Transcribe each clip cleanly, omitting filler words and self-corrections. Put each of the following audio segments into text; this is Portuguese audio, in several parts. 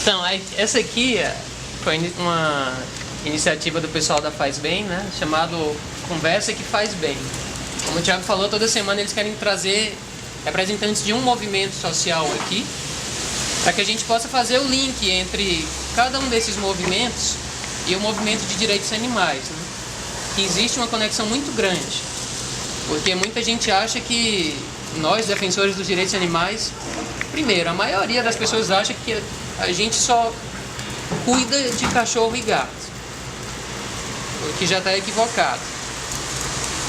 Então, essa aqui foi uma iniciativa do pessoal da Faz Bem, né? Chamado Conversa que Faz Bem. Como o Thiago falou, toda semana eles querem trazer representantes de um movimento social aqui, para que a gente possa fazer o link entre cada um desses movimentos e o movimento de direitos animais, né? Que existe uma conexão muito grande, porque muita gente acha que nós, defensores dos direitos animais, primeiro, a maioria das pessoas acha que a gente só cuida de cachorro e gato, o que já está equivocado.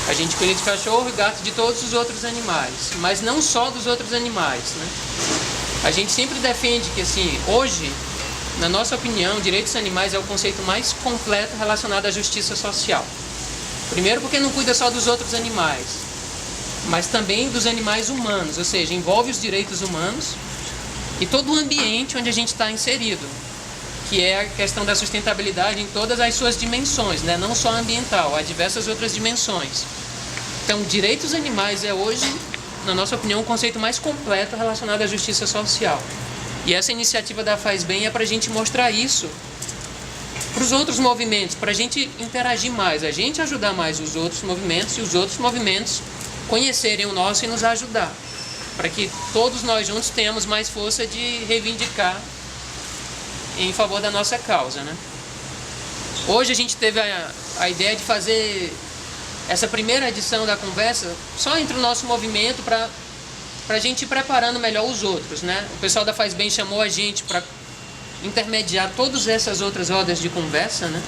A gente cuida de cachorro e gato de todos os outros animais, mas não só dos outros animais, né? A gente sempre defende que, assim, hoje, na nossa opinião, direitos animais é o conceito mais completo relacionado à justiça social. Primeiro porque não cuida só dos outros animais, mas também dos animais humanos, ou seja, envolve os direitos humanos e todo o ambiente onde a gente está inserido, que é a questão da sustentabilidade em todas as suas dimensões, né? Não só ambiental, há diversas outras dimensões. Então, direitos animais é hoje, na nossa opinião, o conceito mais completo relacionado à justiça social. E essa iniciativa da Faz Bem é para a gente mostrar isso para os outros movimentos, para a gente interagir mais, a gente ajudar mais os outros movimentos e os outros movimentos conhecerem o nosso e nos ajudar, para que todos nós juntos tenhamos mais força de reivindicar em favor da nossa causa, né? Hoje a gente teve a ideia de fazer essa primeira edição da conversa só entre o nosso movimento para a gente ir preparando melhor os outros, né? O pessoal da Faz Bem chamou a gente para intermediar todas essas outras rodas de conversa, né?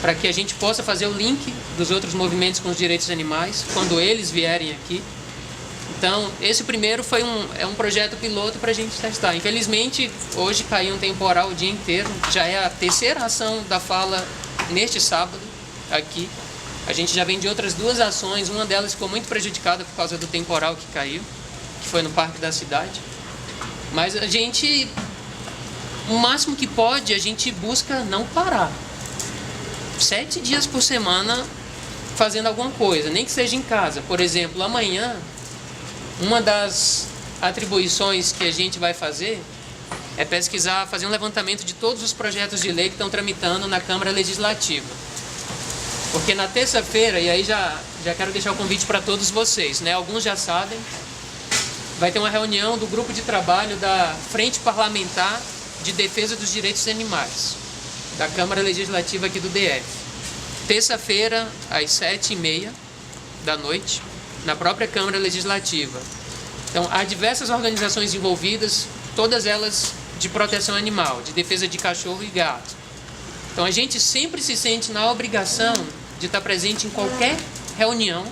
Para que a gente possa fazer o link dos outros movimentos com os direitos animais quando eles vierem aqui. Então, esse primeiro foi um projeto piloto para a gente testar. Infelizmente, hoje caiu um temporal o dia inteiro. Já é a terceira ação da fala neste sábado aqui. A gente já vem de outras duas ações. Uma delas ficou muito prejudicada por causa do temporal que caiu, que foi no Parque da Cidade. Mas a gente, o máximo que pode, a gente busca não parar. 7 dias por semana fazendo alguma coisa, nem que seja em casa. Por exemplo, amanhã, uma das atribuições que a gente vai fazer é pesquisar, fazer um levantamento de todos os projetos de lei que estão tramitando na Câmara Legislativa. Porque na terça-feira, e aí já quero deixar o convite para todos vocês, né? Alguns já sabem, vai ter uma reunião do grupo de trabalho da Frente Parlamentar de Defesa dos Direitos Animais, da Câmara Legislativa aqui do DF. Terça-feira, às 7h30 da noite, na própria Câmara Legislativa. Então, há diversas organizações envolvidas, todas elas de proteção animal, de defesa de cachorro e gato. Então, a gente sempre se sente na obrigação de estar presente em qualquer reunião,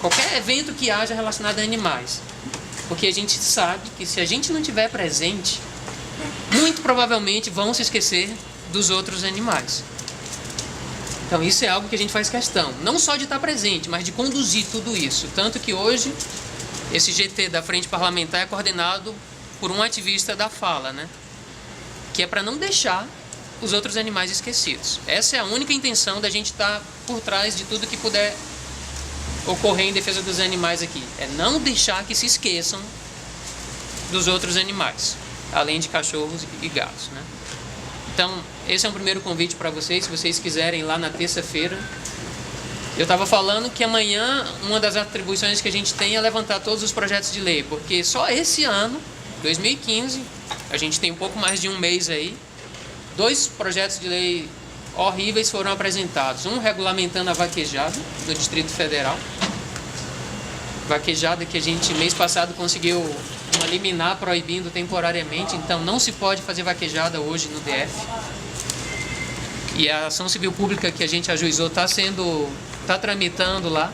qualquer evento que haja relacionado a animais. Porque a gente sabe que se a gente não estiver presente, muito provavelmente vão se esquecer dos outros animais. Então isso é algo que a gente faz questão, não só de estar presente, mas de conduzir tudo isso. Tanto que hoje, esse GT da Frente Parlamentar é coordenado por um ativista da fala, né? Que é para não deixar os outros animais esquecidos. Essa é a única intenção da gente estar por trás de tudo que puder ocorrer em defesa dos animais aqui. É não deixar que se esqueçam dos outros animais, além de cachorros e gatos, né? Então, esse é um primeiro convite para vocês, se vocês quiserem, lá na terça-feira. Eu estava falando que amanhã, uma das atribuições que a gente tem é levantar todos os projetos de lei, porque só esse ano, 2015, a gente tem um pouco mais de um mês aí, 2 projetos de lei horríveis foram apresentados. Um regulamentando a vaquejada do Distrito Federal. Vaquejada que a gente, mês passado, conseguiu uma liminar proibindo temporariamente, então não se pode fazer vaquejada hoje no DF. E a ação civil pública que a gente ajuizou está tramitando lá.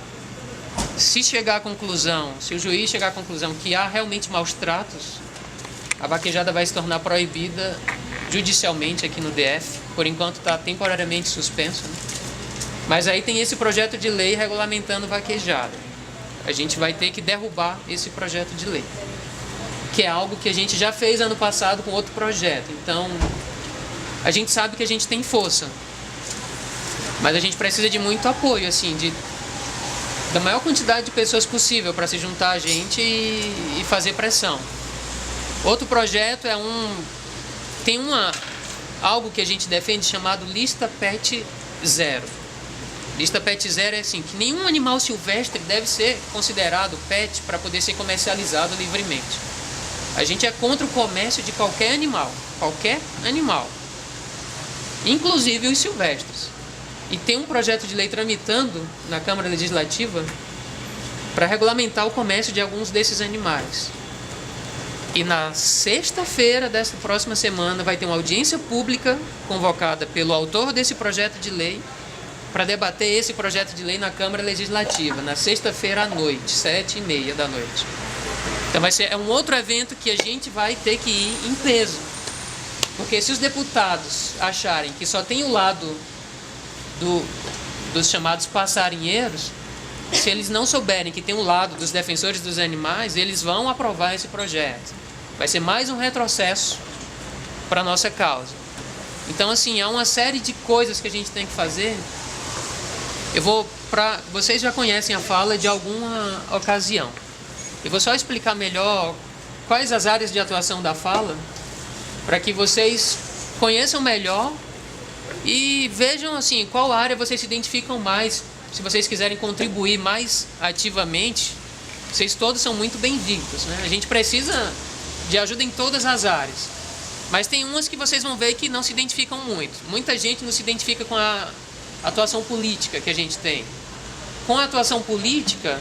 Se chegar à conclusão, se o juiz chegar à conclusão que há realmente maus tratos, a vaquejada vai se tornar proibida judicialmente aqui no DF. Por enquanto está temporariamente suspenso, né? Mas aí tem esse projeto de lei regulamentando vaquejada. A gente vai ter que derrubar esse projeto de lei, que é algo que a gente já fez ano passado com outro projeto. Então, a gente sabe que a gente tem força, mas a gente precisa de muito apoio, assim, da maior quantidade de pessoas possível para se juntar a gente e fazer pressão. Outro projeto tem algo que a gente defende chamado lista PET zero. Lista PET zero é assim, que nenhum animal silvestre deve ser considerado PET para poder ser comercializado livremente. A gente é contra o comércio de qualquer animal, inclusive os silvestres. E tem um projeto de lei tramitando na Câmara Legislativa para regulamentar o comércio de alguns desses animais. E na sexta-feira desta próxima semana vai ter uma audiência pública convocada pelo autor desse projeto de lei para debater esse projeto de lei na Câmara Legislativa, na sexta-feira à noite, 7h30 da noite. Então é um outro evento que a gente vai ter que ir em peso. Porque se os deputados acharem que só tem o lado dos chamados passarinheiros, se eles não souberem que tem um lado dos defensores dos animais, eles vão aprovar esse projeto. Vai ser mais um retrocesso para a nossa causa. Então, assim, há uma série de coisas que a gente tem que fazer. Vocês já conhecem a fala de alguma ocasião. Eu vou só explicar melhor quais as áreas de atuação da fala, para que vocês conheçam melhor e vejam assim, qual área vocês se identificam mais. Se vocês quiserem contribuir mais ativamente, vocês todos são muito bem-vindos, né? A gente precisa de ajuda em todas as áreas. Mas tem umas que vocês vão ver que não se identificam muito. Muita gente não se identifica com a atuação política que a gente tem. Com a atuação política,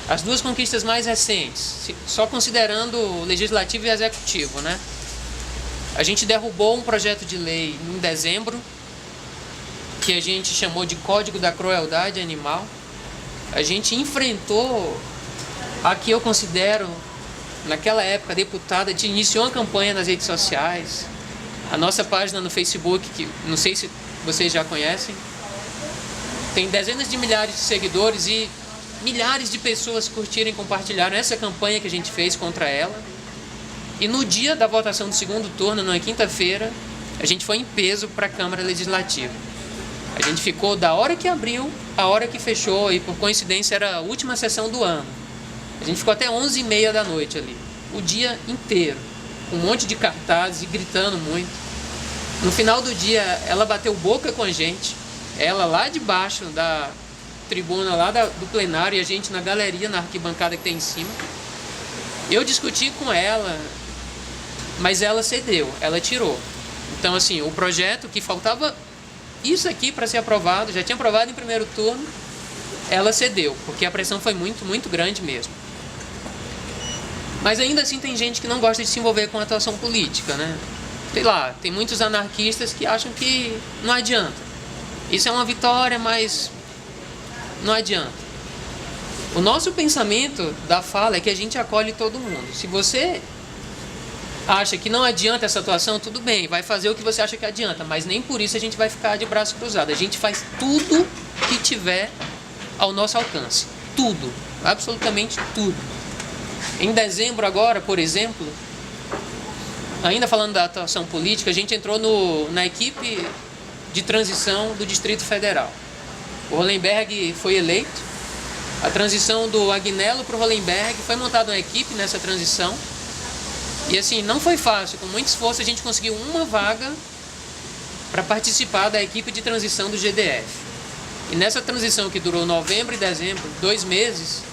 as duas conquistas mais recentes, só considerando o legislativo e o executivo, né? A gente derrubou um projeto de lei em dezembro, que a gente chamou de Código da Crueldade Animal. A gente enfrentou a que eu considero, naquela época, a deputada iniciou uma campanha nas redes sociais. A nossa página no Facebook, que não sei se vocês já conhecem, tem dezenas de milhares de seguidores e milhares de pessoas curtiram e compartilharam essa campanha que a gente fez contra ela. E no dia da votação do segundo turno, na quinta-feira, a gente foi em peso para a Câmara Legislativa. A gente ficou da hora que abriu à hora que fechou, e por coincidência era a última sessão do ano. A gente ficou até 11h30 da noite ali, o dia inteiro, com um monte de cartazes e gritando muito. No final do dia, ela bateu boca com a gente, ela lá de baixo da tribuna, lá do plenário, e a gente na galeria, na arquibancada que tem em cima. Eu discuti com ela, mas ela cedeu, ela tirou. Então, assim, o projeto que faltava isso aqui para ser aprovado, já tinha aprovado em primeiro turno, ela cedeu, porque a pressão foi muito, muito grande mesmo. Mas ainda assim tem gente que não gosta de se envolver com a atuação política, né? Sei lá, tem muitos anarquistas que acham que não adianta. Isso é uma vitória, mas não adianta. O nosso pensamento da fala é que a gente acolhe todo mundo. Se você acha que não adianta essa atuação, tudo bem, vai fazer o que você acha que adianta, mas nem por isso a gente vai ficar de braço cruzado. A gente faz tudo que tiver ao nosso alcance. Tudo, absolutamente tudo. Em dezembro agora, por exemplo, ainda falando da atuação política, a gente entrou na equipe de transição do Distrito Federal. O Hollenberg foi eleito. A transição do Agnello para o Hollenberg, foi montada uma equipe nessa transição. E assim, não foi fácil, com muito esforço a gente conseguiu uma vaga para participar da equipe de transição do GDF. E nessa transição que durou novembro e dezembro, 2 meses,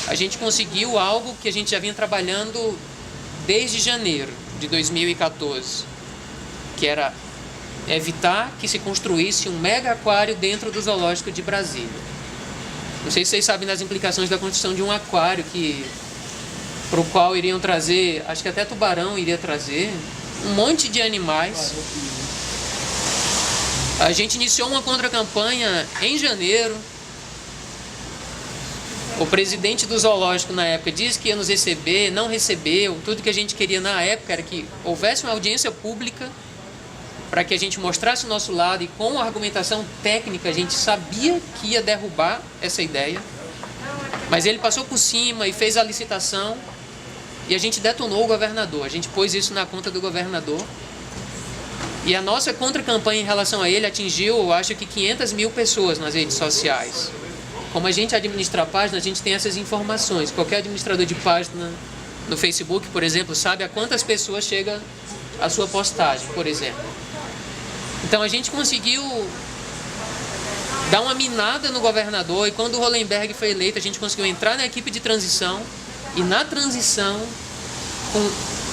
a gente conseguiu algo que a gente já vinha trabalhando desde janeiro de 2014, que era evitar que se construísse um mega aquário dentro do zoológico de Brasília. Não sei se vocês sabem das implicações da construção de um aquário para o qual iriam trazer, acho que até tubarão iria trazer, um monte de animais. A gente iniciou uma contra-campanha em janeiro. O presidente do zoológico na época disse que ia nos receber, não recebeu. Tudo que a gente queria na época era que houvesse uma audiência pública para que a gente mostrasse o nosso lado, e com a argumentação técnica a gente sabia que ia derrubar essa ideia. Mas ele passou por cima e fez a licitação. E a gente detonou o governador, a gente pôs isso na conta do governador. E a nossa contra-campanha em relação a ele atingiu, acho que 500 mil pessoas nas redes sociais. Como a gente administra a página, a gente tem essas informações. Qualquer administrador de página no Facebook, por exemplo, sabe a quantas pessoas chega a sua postagem, por exemplo. Então a gente conseguiu dar uma minada no governador, e quando o Hollenberg foi eleito, a gente conseguiu entrar na equipe de transição, e na transição,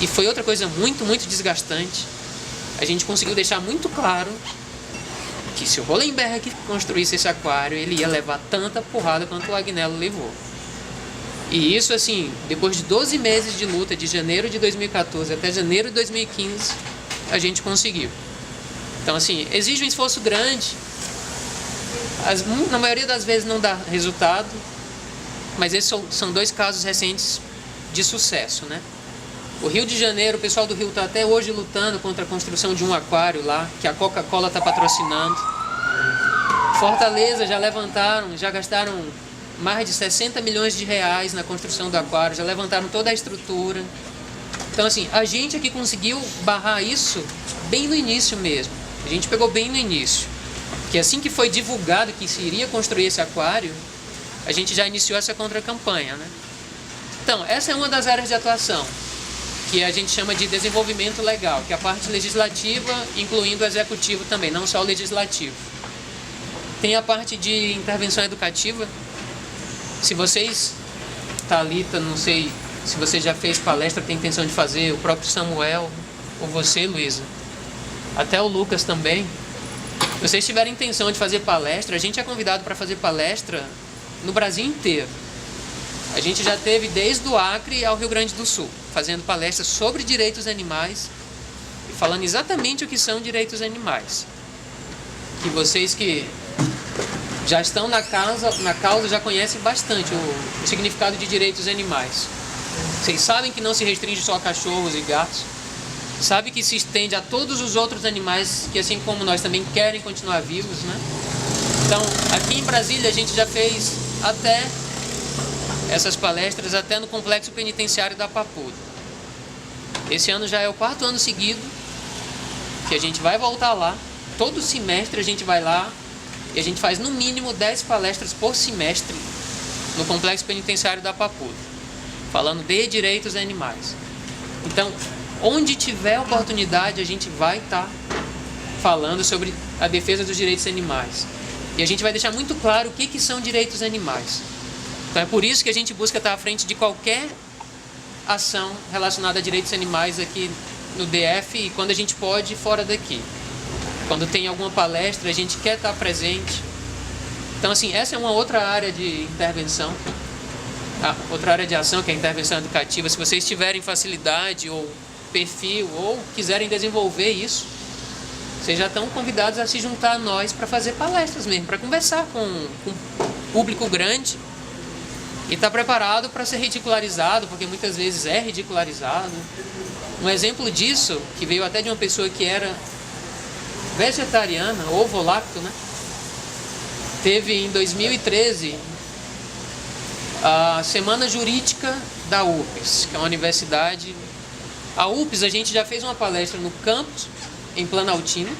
e foi outra coisa muito, muito desgastante, a gente conseguiu deixar muito claro que se o Hollenberg construísse esse aquário, ele ia levar tanta porrada quanto o Agnello levou. E isso, assim, depois de 12 meses de luta, de janeiro de 2014 até janeiro de 2015, a gente conseguiu. Então, assim, exige um esforço grande. Na maioria das vezes não dá resultado, mas esses são dois casos recentes de sucesso, né? O Rio de Janeiro, o pessoal do Rio está até hoje lutando contra a construção de um aquário lá, que a Coca-Cola está patrocinando. Fortaleza já gastaram mais de 60 milhões de reais na construção do aquário, já levantaram toda a estrutura. Então, assim, a gente aqui conseguiu barrar isso bem no início mesmo. A gente pegou bem no início. Que assim que foi divulgado que se iria construir esse aquário, a gente já iniciou essa contra-campanha, né? Então, essa é uma das áreas de atuação, que a gente chama de desenvolvimento legal, que é a parte legislativa, incluindo o executivo também, não só o legislativo. Tem a parte de intervenção educativa. Se vocês, Thalita, não sei se você já fez palestra, tem intenção de fazer, o próprio Samuel, ou você, Luísa, até o Lucas também, se vocês tiverem intenção de fazer palestra, a gente é convidado para fazer palestra no Brasil inteiro. A gente já teve desde o Acre ao Rio Grande do Sul, fazendo palestras sobre direitos animais e falando exatamente o que são direitos animais. Que vocês que já estão na causa já conhecem bastante o significado de direitos animais. Vocês sabem que não se restringe só a cachorros e gatos, sabe que se estende a todos os outros animais que, assim como nós, também querem continuar vivos, né? Então, aqui em Brasília a gente já fez até essas palestras até no complexo penitenciário da Papuda. Esse ano já é o 4º ano seguido que a gente vai voltar lá. Todo semestre a gente vai lá e a gente faz no mínimo 10 palestras por semestre no complexo penitenciário da Papuda, falando de direitos animais. Então, onde tiver oportunidade, a gente vai estar falando sobre a defesa dos direitos animais. E a gente vai deixar muito claro o que são direitos animais. Então é por isso que a gente busca estar à frente de qualquer ação relacionada a direitos animais aqui no DF e quando a gente pode, fora daqui. Quando tem alguma palestra, a gente quer estar presente. Então, assim, essa é uma outra área de intervenção. Outra área de ação, que é a intervenção educativa. Se vocês tiverem facilidade ou perfil ou quiserem desenvolver isso, vocês já estão convidados a se juntar a nós para fazer palestras mesmo, para conversar com um público grande e estar preparado para ser ridicularizado, porque muitas vezes é ridicularizado. Um exemplo disso, que veio até de uma pessoa que era vegetariana, ovo-lacto, né? Teve em 2013 a Semana Jurídica da UPES, que é uma universidade. A UPES, a gente já fez uma palestra no campus, em Planaltina,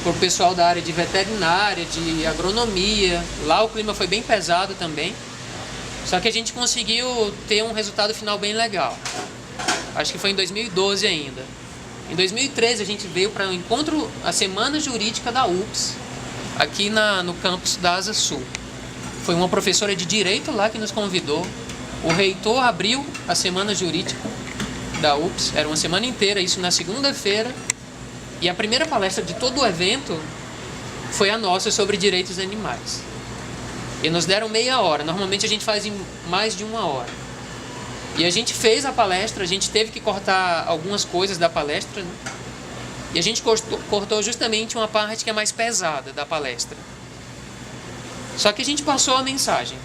para o pessoal da área de veterinária, de agronomia. Lá o clima foi bem pesado também, só que a gente conseguiu ter um resultado final bem legal. Acho que foi em 2012 ainda. Em 2013 a gente veio para o encontro, a Semana Jurídica da UPES, aqui no campus da Asa Sul. Foi uma professora de Direito lá que nos convidou. O reitor abriu a Semana Jurídica da UPES, era uma semana inteira, isso na segunda-feira. E a primeira palestra de todo o evento foi a nossa sobre direitos animais. E nos deram meia hora, normalmente a gente faz em mais de 1 hora. E a gente fez a palestra, a gente teve que cortar algumas coisas da palestra, né? E a gente cortou justamente uma parte que é mais pesada da palestra. Só que a gente passou a mensagem.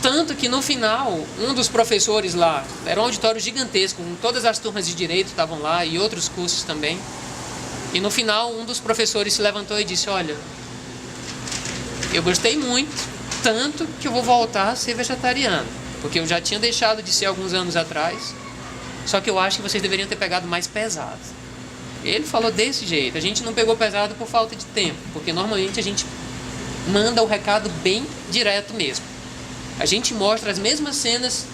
Tanto que no final, um dos professores lá, era um auditório gigantesco, com todas as turmas de direito estavam lá e outros cursos também. E no final, um dos professores se levantou e disse: olha, eu gostei muito, tanto que eu vou voltar a ser vegetariano, porque eu já tinha deixado de ser alguns anos atrás, só que eu acho que vocês deveriam ter pegado mais pesado. Ele falou desse jeito. A gente não pegou pesado por falta de tempo, porque normalmente a gente manda o recado bem direto mesmo. A gente mostra as mesmas cenas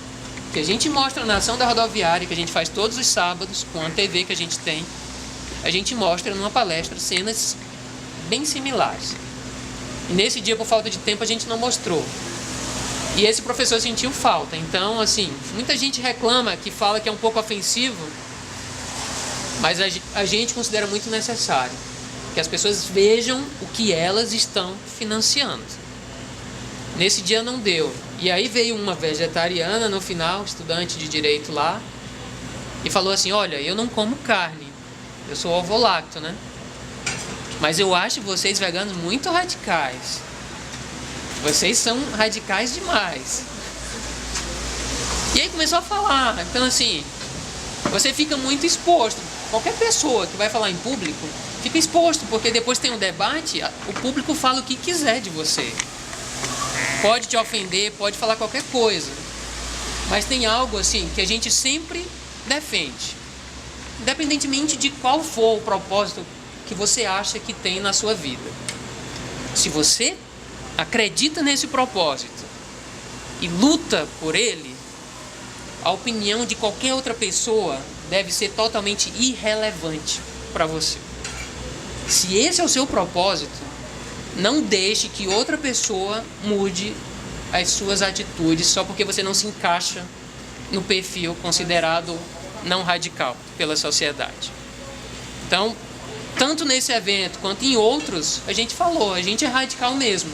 que a gente mostra na ação da rodoviária, que a gente faz todos os sábados, com a TV que a gente tem. a gente mostra numa palestra cenas bem similares. E nesse dia, por falta de tempo, a gente não mostrou. E esse professor sentiu falta. Então, assim, muita gente reclama, que fala que é um pouco ofensivo, mas a gente considera muito necessário que as pessoas vejam o que elas estão financiando. Nesse dia não deu. E aí veio uma vegetariana no final, estudante de direito lá, e falou assim: olha, eu não como carne, eu sou ovo-lacto, né? Mas eu acho vocês veganos muito radicais. Vocês são radicais demais. E aí começou a falar. Então, assim, você fica muito exposto. Qualquer pessoa que vai falar em público fica exposto, porque depois tem um debate, o público fala o que quiser de você. Pode te ofender, pode falar qualquer coisa. Mas tem algo assim que a gente sempre defende. Independentemente de qual for o propósito que você acha que tem na sua vida. Se você acredita nesse propósito e luta por ele, a opinião de qualquer outra pessoa deve ser totalmente irrelevante para você. Se esse é o seu propósito, não deixe que outra pessoa mude as suas atitudes só porque você não se encaixa no perfil considerado não radical pela sociedade. Então, tanto nesse evento quanto em outros, a gente falou, a gente é radical mesmo.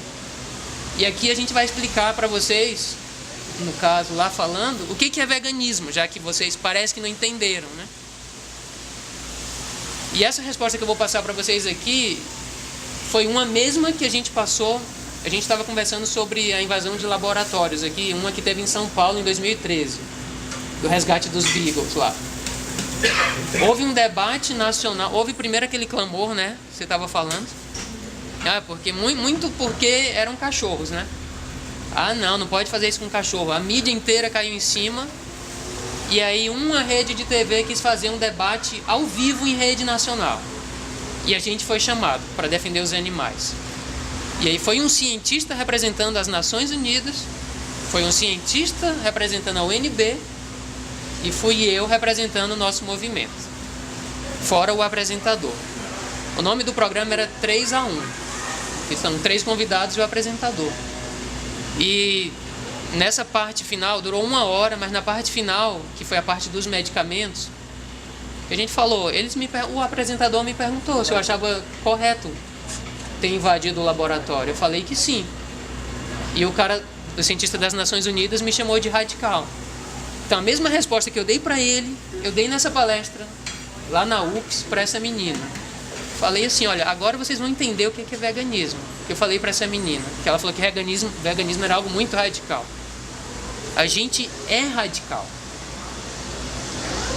E aqui a gente vai explicar para vocês, no caso lá falando, o que é veganismo, já que vocês parecem que não entenderam, né? E essa resposta que eu vou passar para vocês aqui foi uma mesma que a gente passou. A gente estava conversando sobre a invasão de laboratórios aqui, uma que teve em São Paulo em 2013, do resgate dos Beagles lá. Houve um debate nacional, houve primeiro aquele clamor, né? Você estava falando. Porque muito porque eram cachorros, né? Não pode fazer isso com cachorro. A mídia inteira caiu em cima. E aí uma rede de TV quis fazer um debate ao vivo em rede nacional. E a gente foi chamado para defender os animais. E aí foi um cientista representando as Nações Unidas, foi um cientista representando a UNB e fui eu representando o nosso movimento, fora o apresentador. O nome do programa era 3-1, que são 3 convidados e o apresentador. E nessa parte final, durou 1 hora, mas na parte final, que foi a parte dos medicamentos, a gente falou, o apresentador me perguntou se eu achava correto ter invadido o laboratório. Eu falei que sim. E o cientista das Nações Unidas me chamou de radical. Então a mesma resposta que eu dei para ele, eu dei nessa palestra, lá na UFS, para essa menina. Falei assim, olha, agora vocês vão entender o que é veganismo. Que eu falei para essa menina, que ela falou que veganismo era algo muito radical. A gente é radical.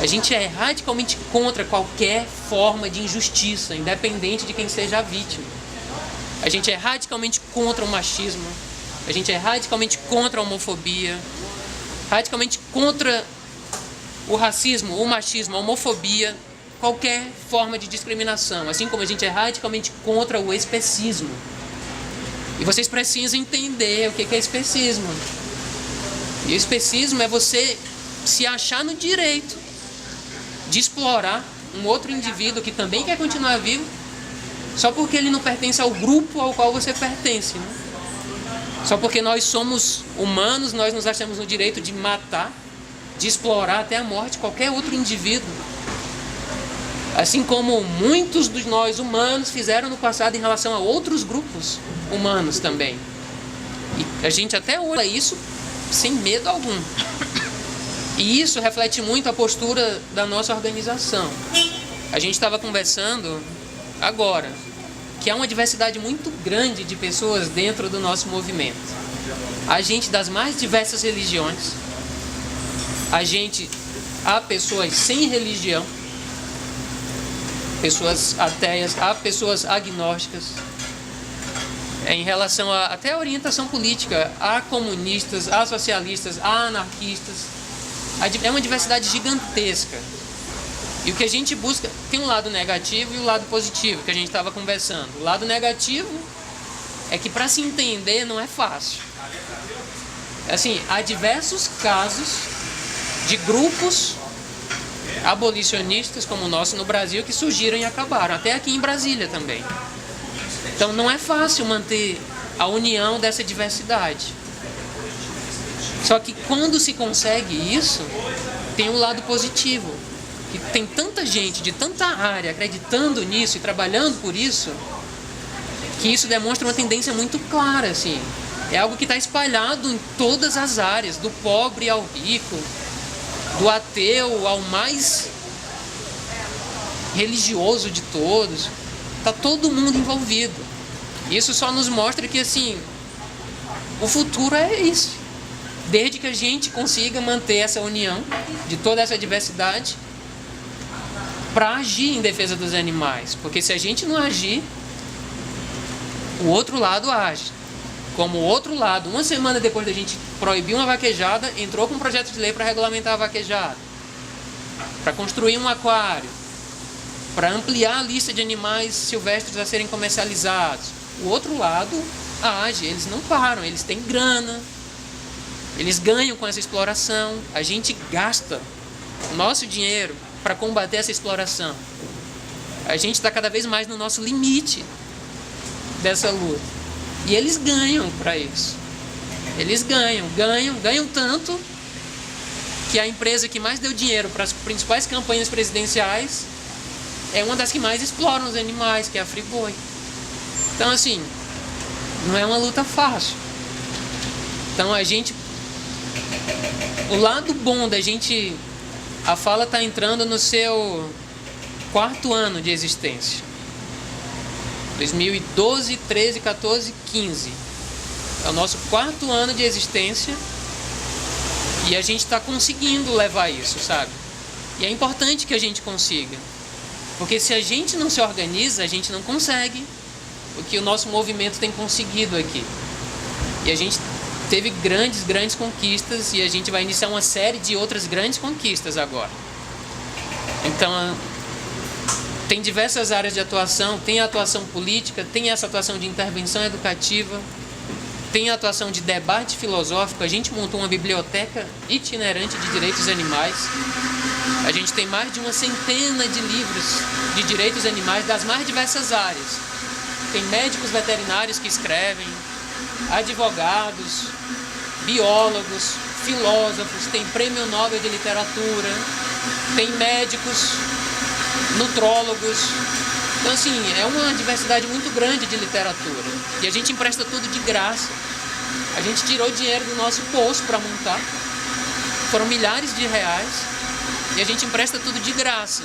A gente é radicalmente contra qualquer forma de injustiça, independente de quem seja a vítima. A gente é radicalmente contra o machismo. A gente é radicalmente contra a homofobia. Radicalmente contra o racismo, o machismo, a homofobia, qualquer forma de discriminação. Assim como a gente é radicalmente contra o especismo. E vocês precisam entender o que é especismo. E o especismo é você se achar no direito de explorar um outro indivíduo que também quer continuar vivo, só porque ele não pertence ao grupo ao qual você pertence, né? Só porque nós somos humanos, nós nos achamos no direito de matar, de explorar até a morte qualquer outro indivíduo. Assim como muitos de nós humanos fizeram no passado em relação a outros grupos humanos também. E a gente até olha isso sem medo algum. E isso reflete muito a postura da nossa organização. A gente estava conversando agora que há uma diversidade muito grande de pessoas dentro do nosso movimento. Há gente das mais diversas religiões. Há pessoas sem religião, pessoas ateias, há pessoas agnósticas. Em relação até a orientação política, há comunistas, há socialistas, há anarquistas. É uma diversidade gigantesca. E o que a gente busca, tem um lado negativo e um lado positivo, que a gente estava conversando. O lado negativo é que para se entender não é fácil. Assim, há diversos casos de grupos abolicionistas como o nosso no Brasil que surgiram e acabaram, até aqui em Brasília também. Então não é fácil manter a união dessa diversidade. Só que quando se consegue isso, tem um lado positivo. Que tem tanta gente de tanta área acreditando nisso e trabalhando por isso, que isso demonstra uma tendência muito clara, assim. É algo que está espalhado em todas as áreas, do pobre ao rico, do ateu ao mais religioso de todos. Está todo mundo envolvido. Isso só nos mostra que, assim, o futuro é isso. Desde que a gente consiga manter essa união de toda essa diversidade para agir em defesa dos animais. Porque se a gente não agir, o outro lado age. Como o outro lado, uma semana depois da gente proibir uma vaquejada, entrou com um projeto de lei para regulamentar a vaquejada, para construir um aquário, para ampliar a lista de animais silvestres a serem comercializados. O outro lado age, eles não param, eles têm grana, eles ganham com essa exploração. A gente gasta o nosso dinheiro para combater essa exploração. A gente está cada vez mais no nosso limite dessa luta. E eles ganham para isso. Eles ganham tanto que a empresa que mais deu dinheiro para as principais campanhas presidenciais é uma das que mais exploram os animais, que é a Friboi. Então, assim, não é uma luta fácil. Então, o lado bom da gente... A Fala está entrando no seu 4º ano de existência. 2012, 13, 14, 15. É o nosso 4º ano de existência e a gente está conseguindo levar isso, sabe? E é importante que a gente consiga, porque se a gente não se organiza, a gente não consegue o que o nosso movimento tem conseguido aqui. E a gente teve grandes conquistas e a gente vai iniciar uma série de outras grandes conquistas agora. Então, tem diversas áreas de atuação, tem a atuação política, tem essa atuação de intervenção educativa, tem a atuação de debate filosófico. A gente montou uma biblioteca itinerante de direitos animais. A gente tem mais de uma centena de livros de direitos animais das mais diversas áreas. Tem médicos veterinários que escrevem, advogados, biólogos, filósofos, tem prêmio Nobel de literatura, tem médicos, nutrólogos. Então, assim, é uma diversidade muito grande de literatura. E a gente empresta tudo de graça. A gente tirou dinheiro do nosso bolso para montar. Foram milhares de reais. E a gente empresta tudo de graça,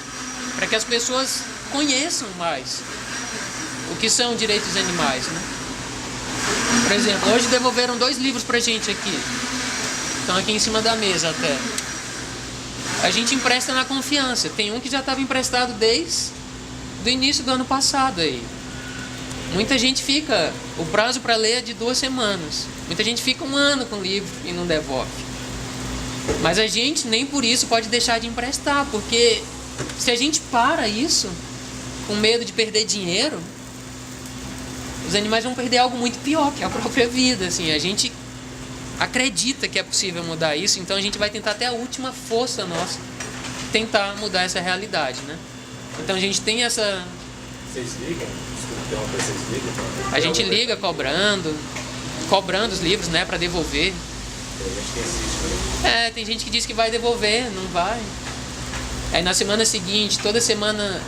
para que as pessoas conheçam mais o que são direitos animais, né? Por exemplo, hoje devolveram 2 livros pra gente aqui. Estão aqui em cima da mesa até. A gente empresta na confiança. Tem um que já estava emprestado desde o início do ano passado aí. Muita gente fica... O prazo para ler é de 2 semanas. Muita gente fica 1 ano com o livro e não devolve. Mas a gente nem por isso pode deixar de emprestar, porque se a gente para isso, com medo de perder dinheiro, os animais vão perder algo muito pior, que é a própria vida. Assim, a gente acredita que é possível mudar isso, então a gente vai tentar até a última força nossa tentar mudar essa realidade, né? Então a gente tem essa... Vocês ligam? Vocês ligam? A gente liga cobrando os livros, né, para devolver. Tem gente que insiste, né? Tem gente que diz que vai devolver, não vai. Aí na semana seguinte, toda semana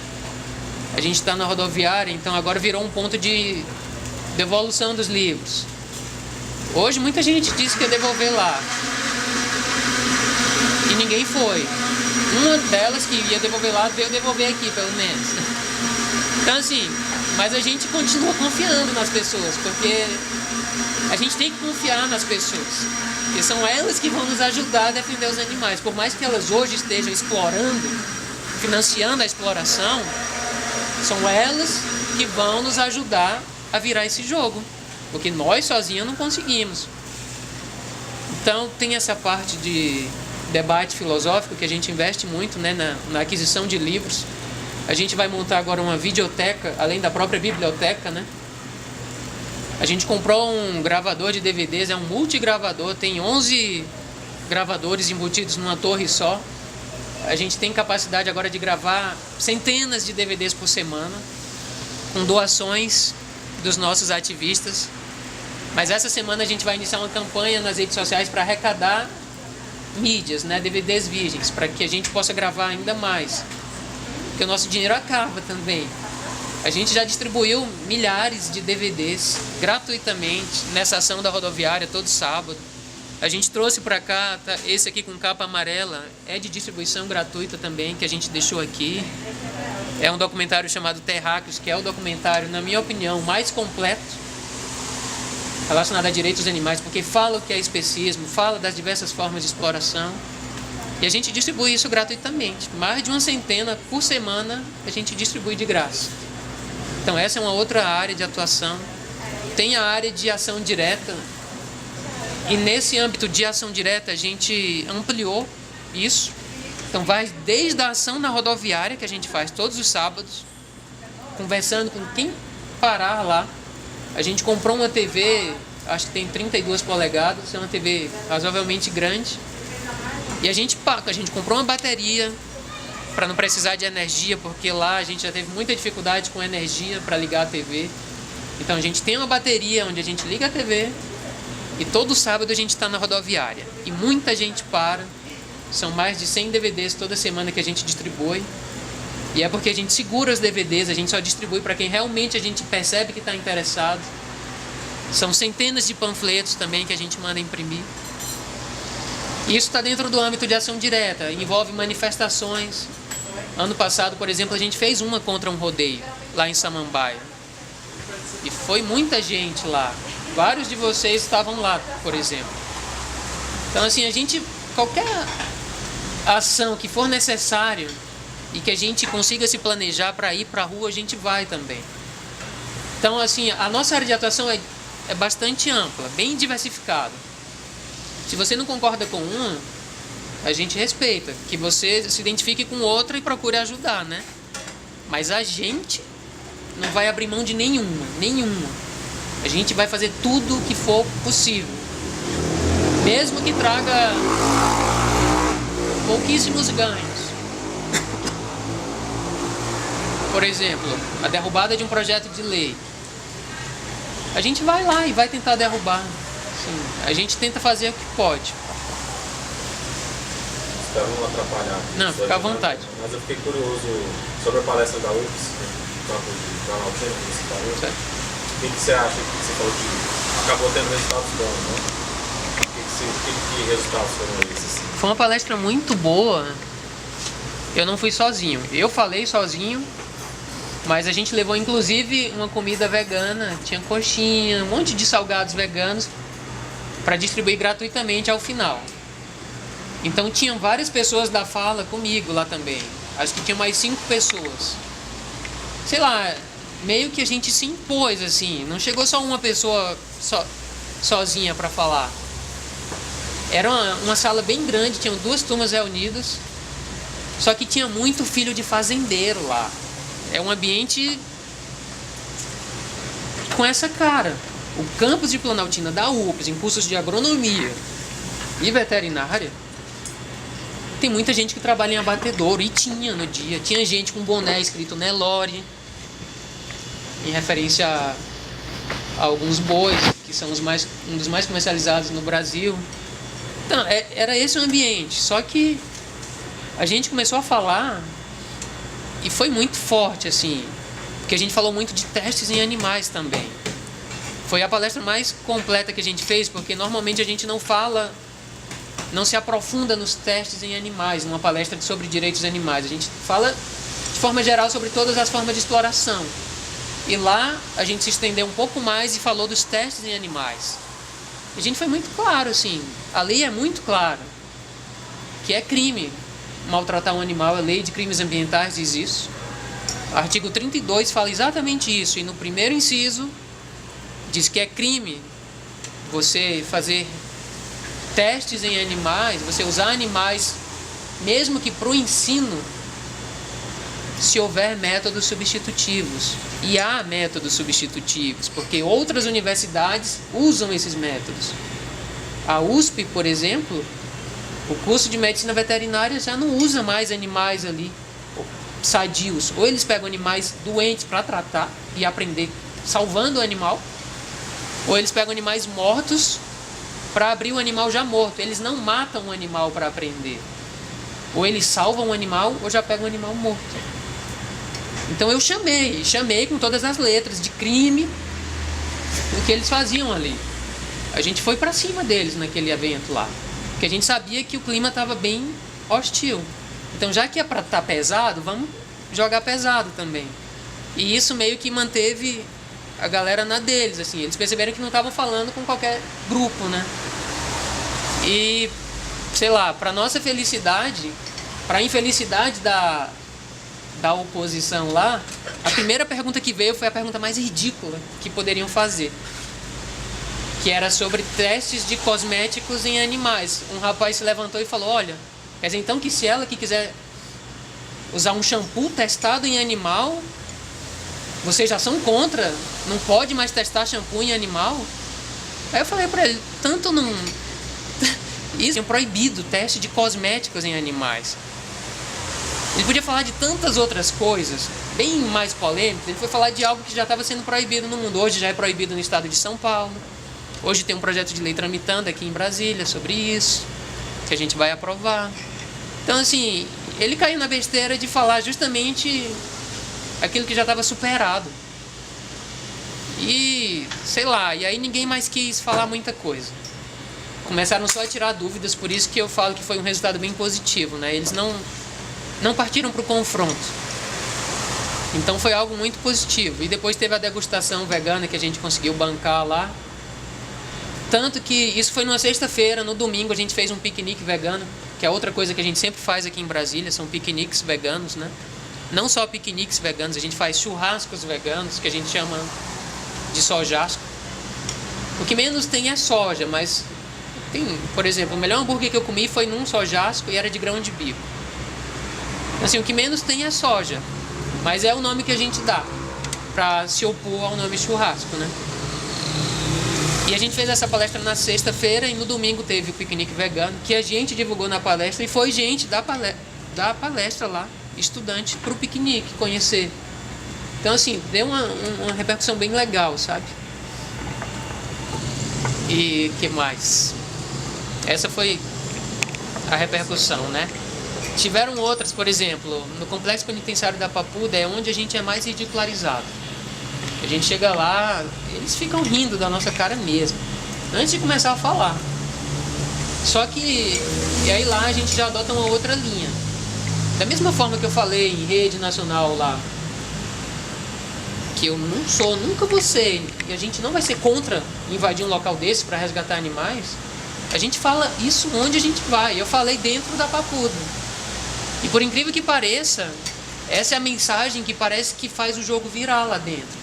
a gente está na rodoviária, então agora virou um ponto de devolução dos livros. Hoje muita gente disse que ia devolver lá e ninguém foi. Uma delas que ia devolver lá veio devolver aqui, pelo menos. Então, assim, mas a gente continua confiando nas pessoas, porque a gente tem que confiar nas pessoas, porque são elas que vão nos ajudar a defender os animais. Por mais que elas hoje estejam explorando, financiando a exploração, são elas que vão nos ajudar a virar esse jogo, porque nós sozinhos não conseguimos. Então tem essa parte de debate filosófico que a gente investe muito, né, na aquisição de livros. A gente vai montar agora uma videoteca, além da própria biblioteca, né? A gente comprou um gravador de DVDs, é um multigravador, tem 11 gravadores embutidos numa torre só. A gente tem capacidade agora de gravar centenas de DVDs por semana, com doações dos nossos ativistas. Mas essa semana a gente vai iniciar uma campanha nas redes sociais para arrecadar mídias, né, DVDs virgens, para que a gente possa gravar ainda mais. Porque o nosso dinheiro acaba também. A gente já distribuiu milhares de DVDs gratuitamente nessa ação da rodoviária todo sábado. A gente trouxe para cá, tá, esse aqui com capa amarela, é de distribuição gratuita também, que a gente deixou aqui. É um documentário chamado Terráqueos, que é o documentário, na minha opinião, mais completo relacionado a direitos animais, porque fala o que é especismo, fala das diversas formas de exploração. E a gente distribui isso gratuitamente. Mais de uma centena por semana a gente distribui de graça. Então essa é uma outra área de atuação. Tem a área de ação direta. E nesse âmbito de ação direta a gente ampliou isso. Então vai desde a ação na rodoviária, que a gente faz todos os sábados, conversando com quem parar lá. A gente comprou uma TV, acho que tem 32 polegadas, é uma TV razoavelmente grande. E a gente comprou uma bateria para não precisar de energia, porque lá a gente já teve muita dificuldade com energia para ligar a TV. Então a gente tem uma bateria onde a gente liga a TV e todo sábado a gente está na rodoviária. E muita gente para, são mais de 100 DVDs toda semana que a gente distribui. E é porque a gente segura os DVDs, a gente só distribui para quem realmente a gente percebe que está interessado. São centenas de panfletos também que a gente manda imprimir. Isso está dentro do âmbito de ação direta, envolve manifestações. Ano passado, por exemplo, a gente fez uma contra um rodeio, lá em Samambaia. E foi muita gente lá. Vários de vocês estavam lá, por exemplo. Então, assim, qualquer ação que for necessário e que a gente consiga se planejar para ir para a rua, a gente vai também. Então, assim, a nossa área de atuação é bastante ampla, bem diversificada. Se você não concorda com uma, a gente respeita, que você se identifique com outra e procure ajudar, né? Mas a gente não vai abrir mão de nenhuma. A gente vai fazer tudo o que for possível, mesmo que traga pouquíssimos ganhos. Por exemplo, a derrubada de um projeto de lei. A gente vai lá e vai tentar derrubar. Sim, a gente tenta fazer o que pode. Espero não atrapalhar. Não, fica à vontade. Mas eu fiquei curioso sobre a palestra da UFS, campo de Planaltina, que você falou. Certo. O que você acha que você falou que acabou tendo resultados bons, né? Que resultados foram esses? Foi uma palestra muito boa. Eu não fui sozinho. Eu falei sozinho, mas a gente levou inclusive uma comida vegana, tinha coxinha, um monte de salgados veganos para distribuir gratuitamente ao final. Então tinham várias pessoas da fala comigo lá também. Acho que tinha mais 5 pessoas. Sei lá, meio que a gente se impôs assim, não chegou só uma pessoa sozinha para falar. Era uma sala bem grande, tinham 2 turmas reunidas, só que tinha muito filho de fazendeiro lá. É um ambiente com essa cara. O campus de Planaltina da UFS, em cursos de agronomia e veterinária, tem muita gente que trabalha em abatedouro, e tinha no dia. Tinha gente com boné escrito Nelore, em referência a alguns bois, que são um dos mais comercializados no Brasil. Então, era esse o ambiente. Só que a gente começou a falar e foi muito forte, assim, porque a gente falou muito de testes em animais também. Foi a palestra mais completa que a gente fez, porque normalmente a gente não se aprofunda nos testes em animais, numa palestra sobre direitos animais. A gente fala de forma geral sobre todas as formas de exploração. E lá a gente se estendeu um pouco mais e falou dos testes em animais. A gente foi muito claro, assim, a lei é muito clara, que é crime maltratar um animal, a lei de crimes ambientais diz isso. O artigo 32 fala exatamente isso, e no primeiro inciso diz que é crime você fazer testes em animais, você usar animais, mesmo que para o ensino, se houver métodos substitutivos. E há métodos substitutivos, porque outras universidades usam esses métodos. A USP, por exemplo, O curso de medicina veterinária já não usa mais animais ali sadios. Ou eles pegam animais doentes para tratar e aprender salvando o animal, ou eles pegam animais mortos para abrir o animal já morto. Eles não matam o animal para aprender. Ou eles salvam o animal ou já pegam o animal morto. Então eu chamei com todas as letras de crime o que eles faziam ali. A gente foi para cima deles naquele evento lá, porque a gente sabia que o clima estava bem hostil. Então, já que é para estar pesado, vamos jogar pesado também. E isso meio que manteve a galera na deles, assim. Eles perceberam que não estavam falando com qualquer grupo, né? E, sei lá, para nossa felicidade, para a infelicidade da oposição lá, a primeira pergunta que veio foi a pergunta mais ridícula que poderiam fazer, que era sobre testes de cosméticos em animais. Um rapaz se levantou e falou: olha, quer dizer então que se ela que quiser usar um shampoo testado em animal, vocês já são contra? Não pode mais testar shampoo em animal? Aí eu falei pra ele: tanto não... Isso é proibido, teste de cosméticos em animais. Ele podia falar de tantas outras coisas, bem mais polêmicas. Ele foi falar de algo que já estava sendo proibido no mundo. Hoje já é proibido no estado de São Paulo. Hoje tem um projeto de lei tramitando aqui em Brasília sobre isso, que a gente vai aprovar. Então, assim, ele caiu na besteira de falar justamente aquilo que já estava superado. E, sei lá, e aí ninguém mais quis falar muita coisa. Começaram só a tirar dúvidas, por isso que eu falo que foi um resultado bem positivo, né? Eles não partiram para o confronto. Então foi algo muito positivo. E depois teve a degustação vegana que a gente conseguiu bancar lá. Tanto que isso foi numa sexta-feira, no domingo a gente fez um piquenique vegano, que é outra coisa que a gente sempre faz aqui em Brasília, são piqueniques veganos, né? Não só piqueniques veganos, a gente faz churrascos veganos, que a gente chama de sojasco. O que menos tem é soja, mas tem, por exemplo, o melhor hambúrguer que eu comi foi num sojasco e era de grão de bico. Assim, o que menos tem é soja, mas é o nome que a gente dá para se opor ao nome churrasco, né? E a gente fez essa palestra na sexta-feira e no domingo teve o piquenique vegano, que a gente divulgou na palestra e foi gente da palestra lá, estudante, para o piquenique conhecer. Então, assim, deu uma repercussão bem legal, sabe? E que mais? Essa foi a repercussão, né? Tiveram outras, por exemplo, no complexo penitenciário da Papuda é onde a gente é mais ridicularizado. A gente chega lá, eles ficam rindo da nossa cara mesmo, antes de começar a falar. Só que, e aí lá a gente já adota uma outra linha. Da mesma forma que eu falei em rede nacional lá, que eu não sou, nunca vou ser, e a gente não vai ser contra invadir um local desse para resgatar animais, a gente fala isso onde a gente vai. Eu falei dentro da Papuda. E por incrível que pareça, essa é a mensagem que parece que faz o jogo virar lá dentro.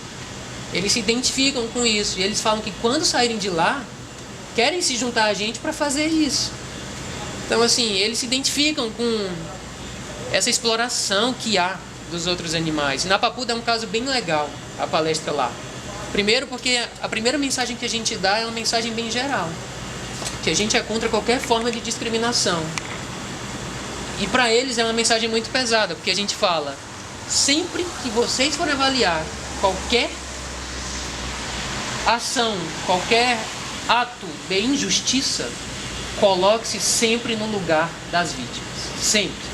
Eles se identificam com isso e eles falam que quando saírem de lá, querem se juntar a gente para fazer isso. Então, assim, eles se identificam com essa exploração que há dos outros animais. E na Papuda é um caso bem legal, a palestra lá. Primeiro porque a primeira mensagem que a gente dá é uma mensagem bem geral, que a gente é contra qualquer forma de discriminação. E para eles é uma mensagem muito pesada, porque a gente fala: sempre que vocês forem avaliar qualquer ação, qualquer ato de injustiça, coloque-se sempre no lugar das vítimas. Sempre.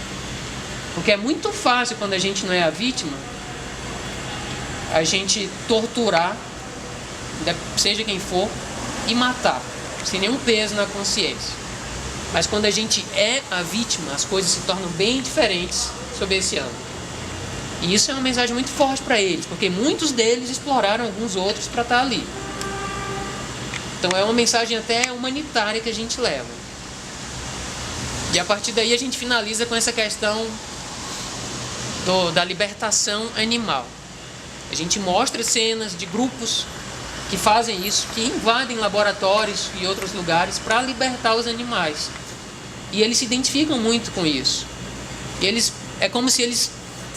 Porque é muito fácil, quando a gente não é a vítima, a gente torturar, seja quem for, e matar, sem nenhum peso na consciência. Mas quando a gente é a vítima, as coisas se tornam bem diferentes sob esse ângulo. E isso é uma mensagem muito forte para eles, porque muitos deles exploraram alguns outros para estar ali. Então é uma mensagem até humanitária que a gente leva. E a partir daí a gente finaliza com essa questão da libertação animal. A gente mostra cenas de grupos que fazem isso, que invadem laboratórios e outros lugares para libertar os animais. E eles se identificam muito com isso. É como se eles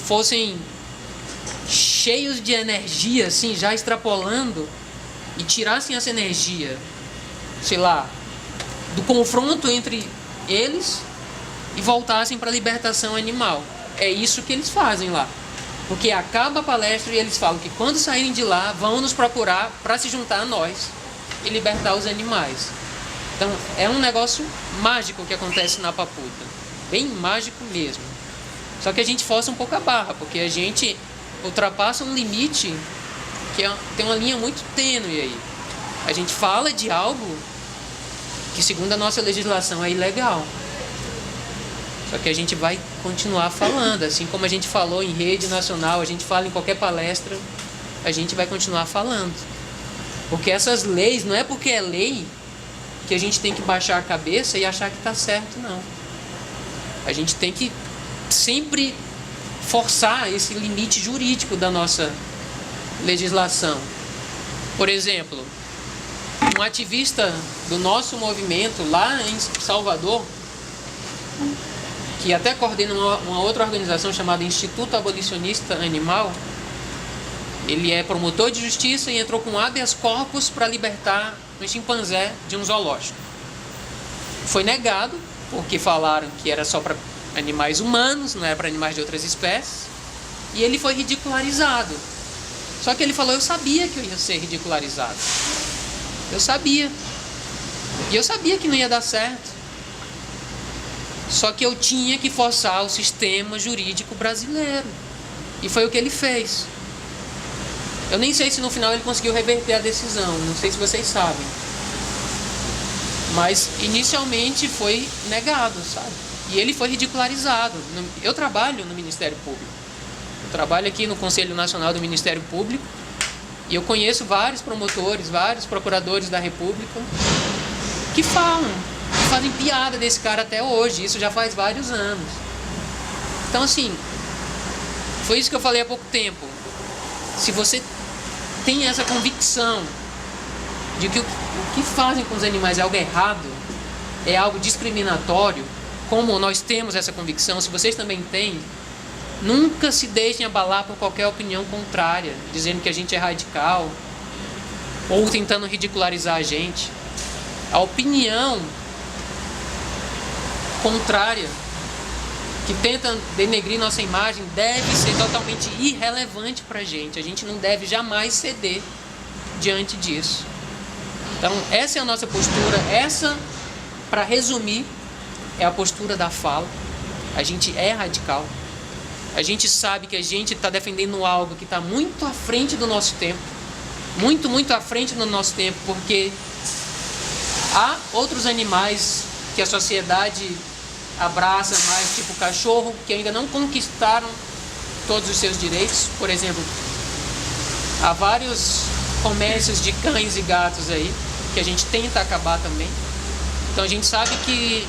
fossem cheios de energia, assim, já extrapolando, e tirassem essa energia, sei lá, do confronto entre eles e voltassem para a libertação animal. É isso que eles fazem lá. Porque acaba a palestra e eles falam que quando saírem de lá, vão nos procurar para se juntar a nós e libertar os animais. Então, é um negócio mágico que acontece na Papuda. Bem mágico mesmo. Só que a gente força um pouco a barra, porque a gente ultrapassa um limite que tem uma linha muito tênue aí. A gente fala de algo que, segundo a nossa legislação, é ilegal. Só que a gente vai continuar falando, assim como a gente falou em rede nacional, a gente fala em qualquer palestra, a gente vai continuar falando. Porque essas leis, não é porque é lei que a gente tem que baixar a cabeça e achar que está certo, não. A gente tem que sempre forçar esse limite jurídico da nossa legislação. Por exemplo, um ativista do nosso movimento lá em Salvador, que até coordena uma outra organização chamada Instituto Abolicionista Animal, ele é promotor de justiça e entrou com habeas corpus para libertar um chimpanzé de um zoológico. Foi negado, porque falaram que era só para animais humanos, não era para animais de outras espécies, e ele foi ridicularizado. Só que ele falou, eu sabia que eu ia ser ridicularizado. Eu sabia. E eu sabia que não ia dar certo. Só que eu tinha que forçar o sistema jurídico brasileiro. E foi o que ele fez. Eu nem sei se no final ele conseguiu reverter a decisão. Não sei se vocês sabem. Mas inicialmente foi negado, sabe? E ele foi ridicularizado. Eu trabalho no Ministério Público. Eu trabalho aqui no Conselho Nacional do Ministério Público. E eu conheço vários promotores, vários procuradores da República que fazem piada desse cara até hoje. Isso já faz vários anos. Então, assim, foi isso que eu falei há pouco tempo. Se você tem essa convicção de que o que fazem com os animais é algo errado, é algo discriminatório, como nós temos essa convicção, se vocês também têm, nunca se deixem abalar por qualquer opinião contrária, dizendo que a gente é radical, ou tentando ridicularizar a gente. A opinião contrária, que tenta denegrir nossa imagem, deve ser totalmente irrelevante para a gente não deve jamais ceder diante disso. Então, essa é a nossa postura. Essa, para resumir, é a postura da fala. A gente é radical. A gente sabe que a gente está defendendo algo que está muito à frente do nosso tempo. Muito, muito à frente do nosso tempo, porque há outros animais que a sociedade abraça mais, tipo cachorro, que ainda não conquistaram todos os seus direitos. Por exemplo, há vários comércios de cães e gatos aí, que a gente tenta acabar também. Então a gente sabe que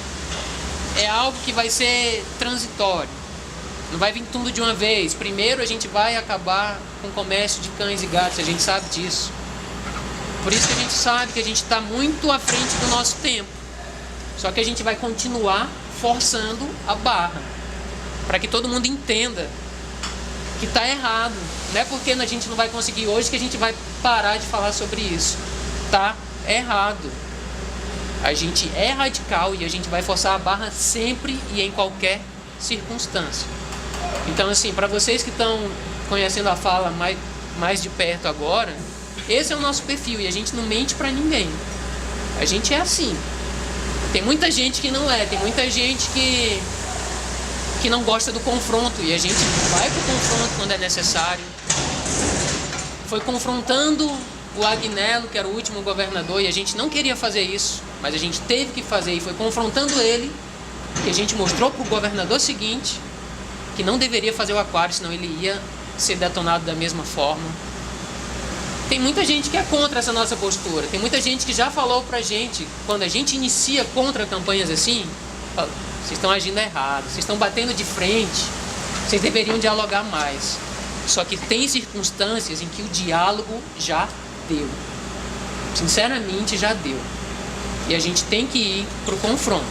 é algo que vai ser transitório. Não vai vir tudo de uma vez. Primeiro a gente vai acabar com o comércio de cães e gatos, a gente sabe disso. Por isso que a gente sabe que a gente está muito à frente do nosso tempo. Só que a gente vai continuar forçando a barra, para que todo mundo entenda que está errado. Não é porque a gente não vai conseguir hoje que a gente vai parar de falar sobre isso. Está errado. A gente é radical e a gente vai forçar a barra sempre e em qualquer circunstância. Então, assim, para vocês que estão conhecendo a fala mais de perto agora, esse é o nosso perfil e a gente não mente para ninguém. A gente é assim. Tem muita gente que não é, tem muita gente que não gosta do confronto e a gente vai pro confronto quando é necessário. Foi confrontando o Agnello, que era o último governador, e a gente não queria fazer isso, mas a gente teve que fazer, e foi confrontando ele que a gente mostrou pro governador seguinte que não deveria fazer o aquário, senão ele ia ser detonado da mesma forma. Tem muita gente que é contra essa nossa postura. Tem muita gente que já falou pra gente, quando a gente inicia contra campanhas assim, fala, vocês estão agindo errado, vocês estão batendo de frente, vocês deveriam dialogar mais. Só que tem circunstâncias em que o diálogo já deu. Sinceramente, já deu. E a gente tem que ir pro confronto.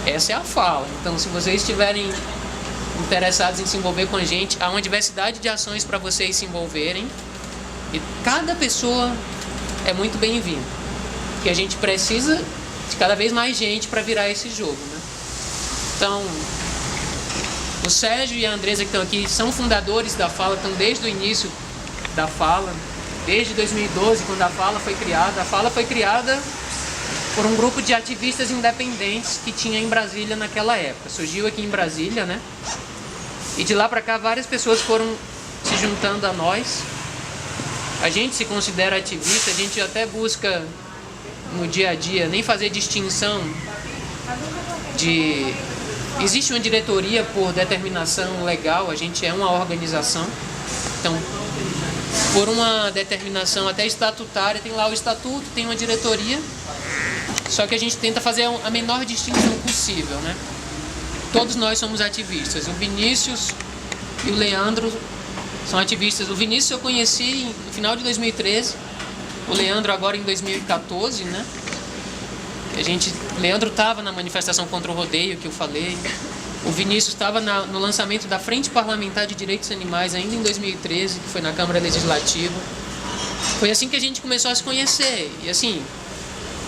Essa é a fala. Então, se vocês estiverem interessados em se envolver com a gente, há uma diversidade de ações para vocês se envolverem. E cada pessoa é muito bem-vinda. Porque a gente precisa de cada vez mais gente para virar esse jogo, né? Então, o Sérgio e a Andresa que estão aqui são fundadores da Fala, estão desde o início da Fala, desde 2012, quando a Fala foi criada. A Fala foi criada por um grupo de ativistas independentes que tinha em Brasília naquela época. Surgiu aqui em Brasília, né? E de lá para cá várias pessoas foram se juntando a nós. A gente se considera ativista, a gente até busca no dia a dia nem fazer distinção de... Existe uma diretoria por determinação legal, a gente é uma organização. Então, por uma determinação até estatutária, tem lá o estatuto, tem uma diretoria. Só que a gente tenta fazer a menor distinção possível, né? Todos nós somos ativistas. O Vinícius e o Leandro são ativistas. O Vinícius eu conheci no final de 2013. O Leandro agora em 2014, né? O Leandro estava na manifestação contra o rodeio que eu falei. O Vinícius estava no lançamento da Frente Parlamentar de Direitos Animais ainda em 2013, que foi na Câmara Legislativa. Foi assim que a gente começou a se conhecer. E assim,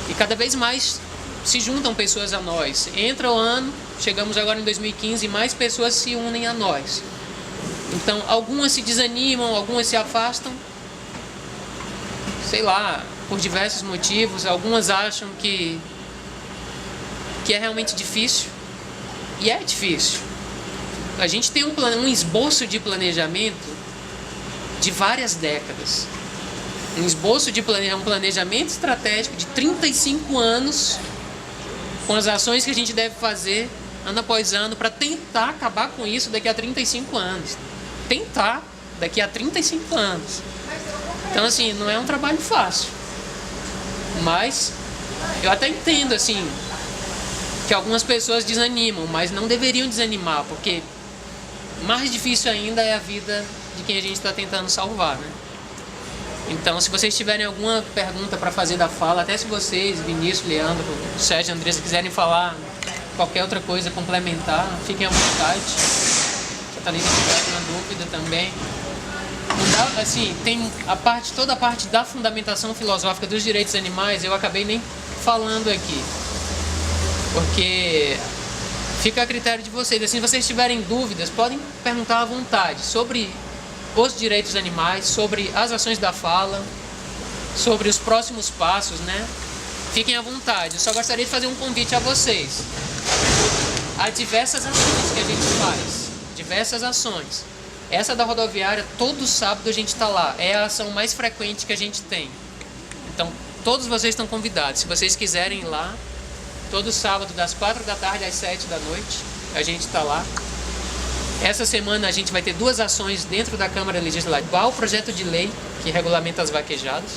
e cada vez mais se juntam pessoas a nós. Entra o ano, chegamos agora em 2015 e mais pessoas se unem a nós. Então, algumas se desanimam, algumas se afastam, sei lá, por diversos motivos. Algumas acham que é realmente difícil. E é difícil. A gente tem um esboço de planejamento de várias décadas. Um esboço de um planejamento estratégico de 35 anos com as ações que a gente deve fazer ano após ano para tentar acabar com isso daqui a 35 anos. Tentar daqui a 35 anos. Então, assim, não é um trabalho fácil. Mas eu até entendo, assim, que algumas pessoas desanimam, mas não deveriam desanimar, porque mais difícil ainda é a vida de quem a gente está tentando salvar, né? Então, se vocês tiverem alguma pergunta para fazer da Fala, até se vocês, Vinícius, Leandro, Sérgio e Andressa, quiserem falar qualquer outra coisa, complementar, fiquem à vontade. Se a Thalita tiver alguma dúvida também. Assim, tem toda a parte da fundamentação filosófica dos direitos animais, eu acabei nem falando aqui. Porque fica a critério de vocês. Assim, se vocês tiverem dúvidas, podem perguntar à vontade sobre os direitos animais, sobre as ações da Fala, sobre os próximos passos, né? Fiquem à vontade. Eu só gostaria de fazer um convite a vocês. Há diversas ações que a gente faz. Diversas ações. Essa da rodoviária, todo sábado a gente está lá. É a ação mais frequente que a gente tem. Então, todos vocês estão convidados. Se vocês quiserem ir lá, todo sábado das 4 da tarde às 7 da noite, a gente está lá. Essa semana a gente vai ter 2 ações dentro da Câmara Legislativa. Qual o projeto de lei que regulamenta as vaquejadas.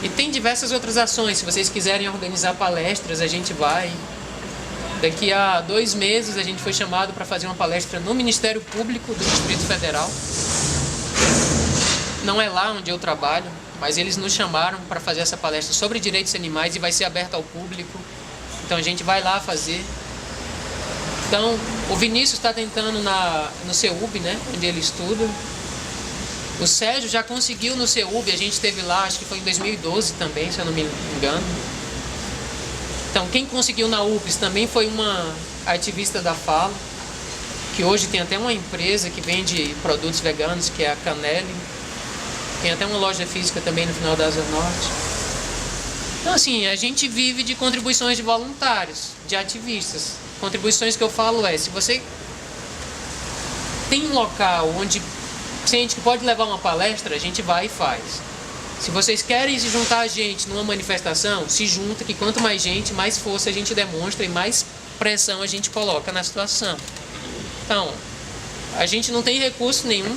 E tem diversas outras ações. Se vocês quiserem organizar palestras, a gente vai. Daqui a 2 meses a gente foi chamado para fazer uma palestra no Ministério Público do Distrito Federal. Não é lá onde eu trabalho, mas eles nos chamaram para fazer essa palestra sobre direitos animais e vai ser aberta ao público. Então a gente vai lá fazer. Então, o Vinícius está tentando no CEUB, né, onde ele estuda. O Sérgio já conseguiu no CEUB, a gente esteve lá, acho que foi em 2012 também, se eu não me engano. Então, quem conseguiu na UPS também foi uma ativista da Fala, que hoje tem até uma empresa que vende produtos veganos, que é a Canelli. Tem até uma loja física também no final da Asa Norte. Então, assim, a gente vive de contribuições de voluntários, de ativistas. Contribuições que eu falo se você tem um local onde sente que pode levar uma palestra, a gente vai e faz. Se vocês querem se juntar a gente numa manifestação, se junta, que quanto mais gente, mais força a gente demonstra e mais pressão a gente coloca na situação. Então, a gente não tem recurso nenhum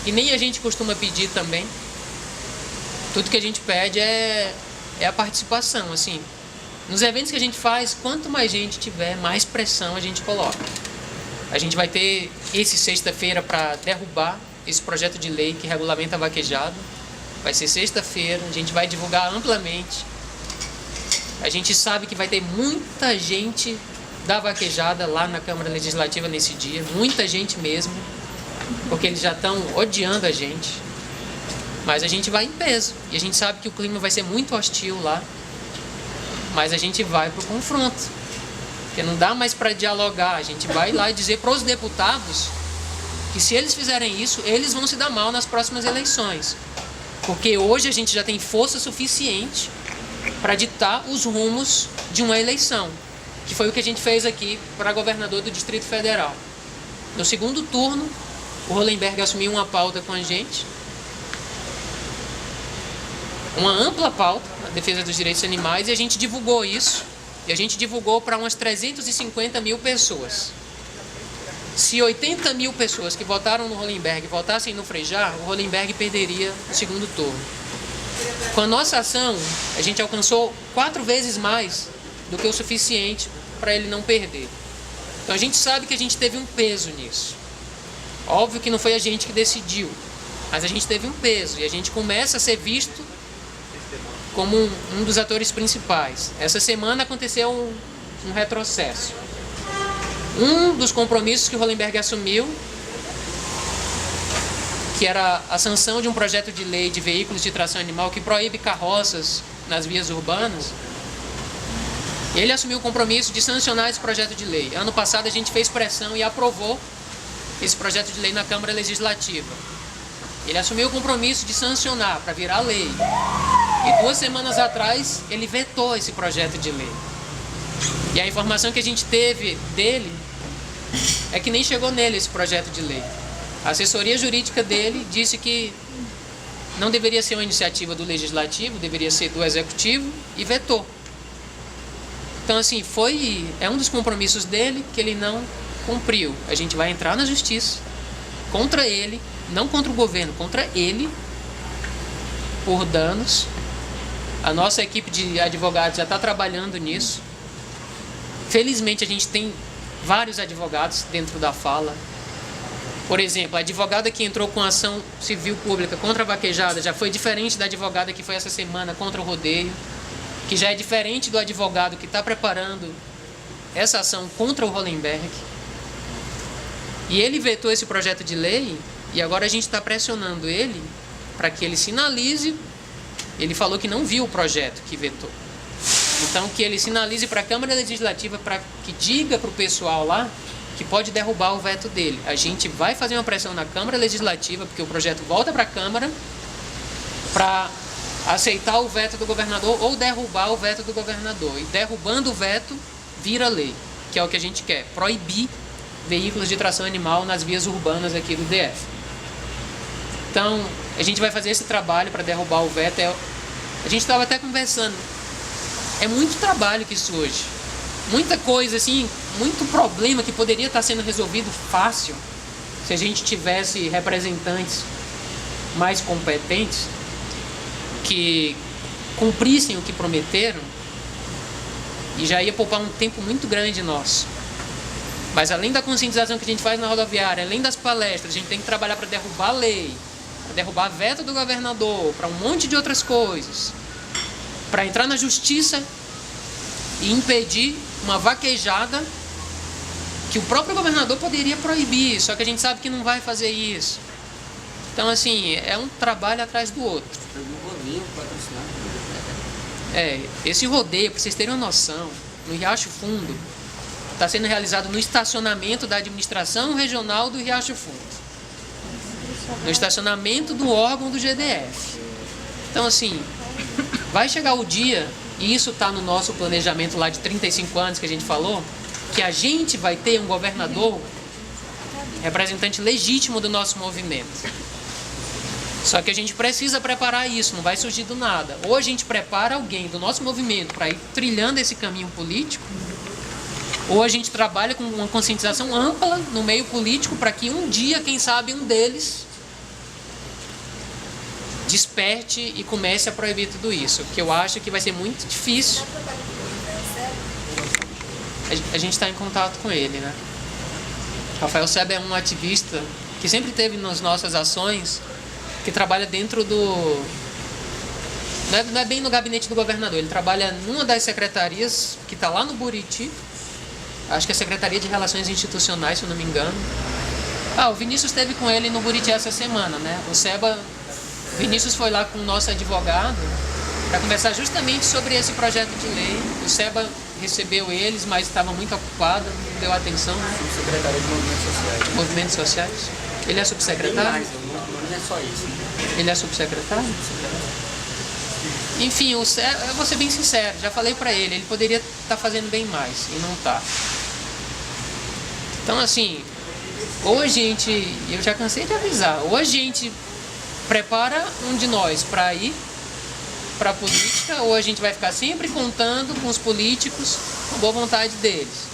e nem a gente costuma pedir também. Tudo que a gente pede é a participação, assim. Nos eventos que a gente faz, quanto mais gente tiver, mais pressão a gente coloca. A gente vai ter esse sexta-feira para derrubar esse projeto de lei que regulamenta a vaquejada. Vai ser sexta-feira, a gente vai divulgar amplamente. A gente sabe que vai ter muita gente da vaquejada lá na Câmara Legislativa nesse dia, muita gente mesmo, porque eles já estão odiando a gente. Mas a gente vai em peso, e a gente sabe que o clima vai ser muito hostil lá, mas a gente vai pro confronto. Porque não dá mais para dialogar. A gente vai lá e dizer para os deputados que se eles fizerem isso, eles vão se dar mal nas próximas eleições. Porque hoje a gente já tem força suficiente para ditar os rumos de uma eleição, que foi o que a gente fez aqui para governador do Distrito Federal. No segundo turno, o Hollenberg assumiu uma pauta com a gente, uma ampla pauta, a defesa dos direitos animais, e a gente divulgou isso, e a gente divulgou para umas 350 mil pessoas. Se 80 mil pessoas que votaram no Hollenberg votassem no Frejá, o Hollenberg perderia o segundo turno. Com a nossa ação, a gente alcançou 4 vezes mais do que o suficiente para ele não perder. Então a gente sabe que a gente teve um peso nisso. Óbvio que não foi a gente que decidiu, mas a gente teve um peso e a gente começa a ser visto como um dos atores principais. Essa semana aconteceu um retrocesso. Um dos compromissos que o Hollenberg assumiu, que era a sanção de um projeto de lei de veículos de tração animal que proíbe carroças nas vias urbanas, ele assumiu o compromisso de sancionar esse projeto de lei. Ano passado a gente fez pressão e aprovou esse projeto de lei na Câmara Legislativa. Ele assumiu o compromisso de sancionar para virar lei. E 2 semanas atrás ele vetou esse projeto de lei. E a informação que a gente teve dele é que nem chegou nele esse projeto de lei. A assessoria jurídica dele disse que não deveria ser uma iniciativa do Legislativo, deveria ser do Executivo, e vetou. Então, assim, é um dos compromissos dele que ele não cumpriu. A gente vai entrar na justiça contra ele, não contra o governo, contra ele, por danos. A nossa equipe de advogados já está trabalhando nisso. Felizmente, a gente tem vários advogados dentro da fala. Por exemplo, a advogada que entrou com ação civil pública contra a vaquejada já foi diferente da advogada que foi essa semana contra o rodeio, que já é diferente do advogado que está preparando essa ação contra o Hollenberg. E ele vetou esse projeto de lei e agora a gente está pressionando ele para que ele sinalize. Ele falou que não viu o projeto que vetou. Então, que ele sinalize para a Câmara Legislativa para que diga para o pessoal lá que pode derrubar o veto dele. A gente vai fazer uma pressão na Câmara Legislativa, porque o projeto volta para a Câmara, para aceitar o veto do governador ou derrubar o veto do governador. E derrubando o veto, vira lei, que é o que a gente quer. Proibir veículos de tração animal nas vias urbanas aqui do DF. Então, a gente vai fazer esse trabalho para derrubar o veto. A gente estava até conversando. É muito trabalho que surge. Muita coisa, assim, muito problema que poderia estar sendo resolvido fácil se a gente tivesse representantes mais competentes que cumprissem o que prometeram, e já ia poupar um tempo muito grande nosso. Mas além da conscientização que a gente faz na rodoviária, além das palestras, a gente tem que trabalhar para derrubar a lei, para derrubar a veto do governador, para um monte de outras coisas, para entrar na justiça e impedir uma vaquejada que o próprio governador poderia proibir, só que a gente sabe que não vai fazer isso. Então, assim, é um trabalho atrás do outro. Esse rodeio, para vocês terem uma noção, no Riacho Fundo, está sendo realizado no estacionamento da administração regional do Riacho Fundo, no estacionamento do órgão do GDF. Então, assim, vai chegar o dia, e isso está no nosso planejamento lá de 35 anos que a gente falou, que a gente vai ter um governador representante legítimo do nosso movimento. Só que a gente precisa preparar isso, não vai surgir do nada. Ou a gente prepara alguém do nosso movimento para ir trilhando esse caminho político, ou a gente trabalha com uma conscientização ampla no meio político para que um dia, quem sabe, um deles desperte e comece a proibir tudo isso, que eu acho que vai ser muito difícil. A gente está em contato com ele, né? Rafael Seba é um ativista que sempre teve nas nossas ações, que trabalha dentro do... Não é bem no gabinete do governador, ele trabalha numa das secretarias que está lá no Buriti, acho que é a Secretaria de Relações Institucionais, se eu não me engano. O Vinícius esteve com ele no Buriti essa semana, né? Vinícius foi lá com o nosso advogado para conversar justamente sobre esse projeto de lei. O Seba recebeu eles, mas estava muito ocupado, não deu atenção. Subsecretaria de Movimentos Sociais. Movimentos sociais? Ele é Tem subsecretário? mais, não é só isso. Ele é subsecretário? Enfim, eu vou ser bem sincero, já falei pra ele poderia estar fazendo bem mais e não tá. Então assim, hoje a gente, eu já cansei de avisar, hoje a gente prepara um de nós para ir para a política, ou a gente vai ficar sempre contando com os políticos, com a boa vontade deles.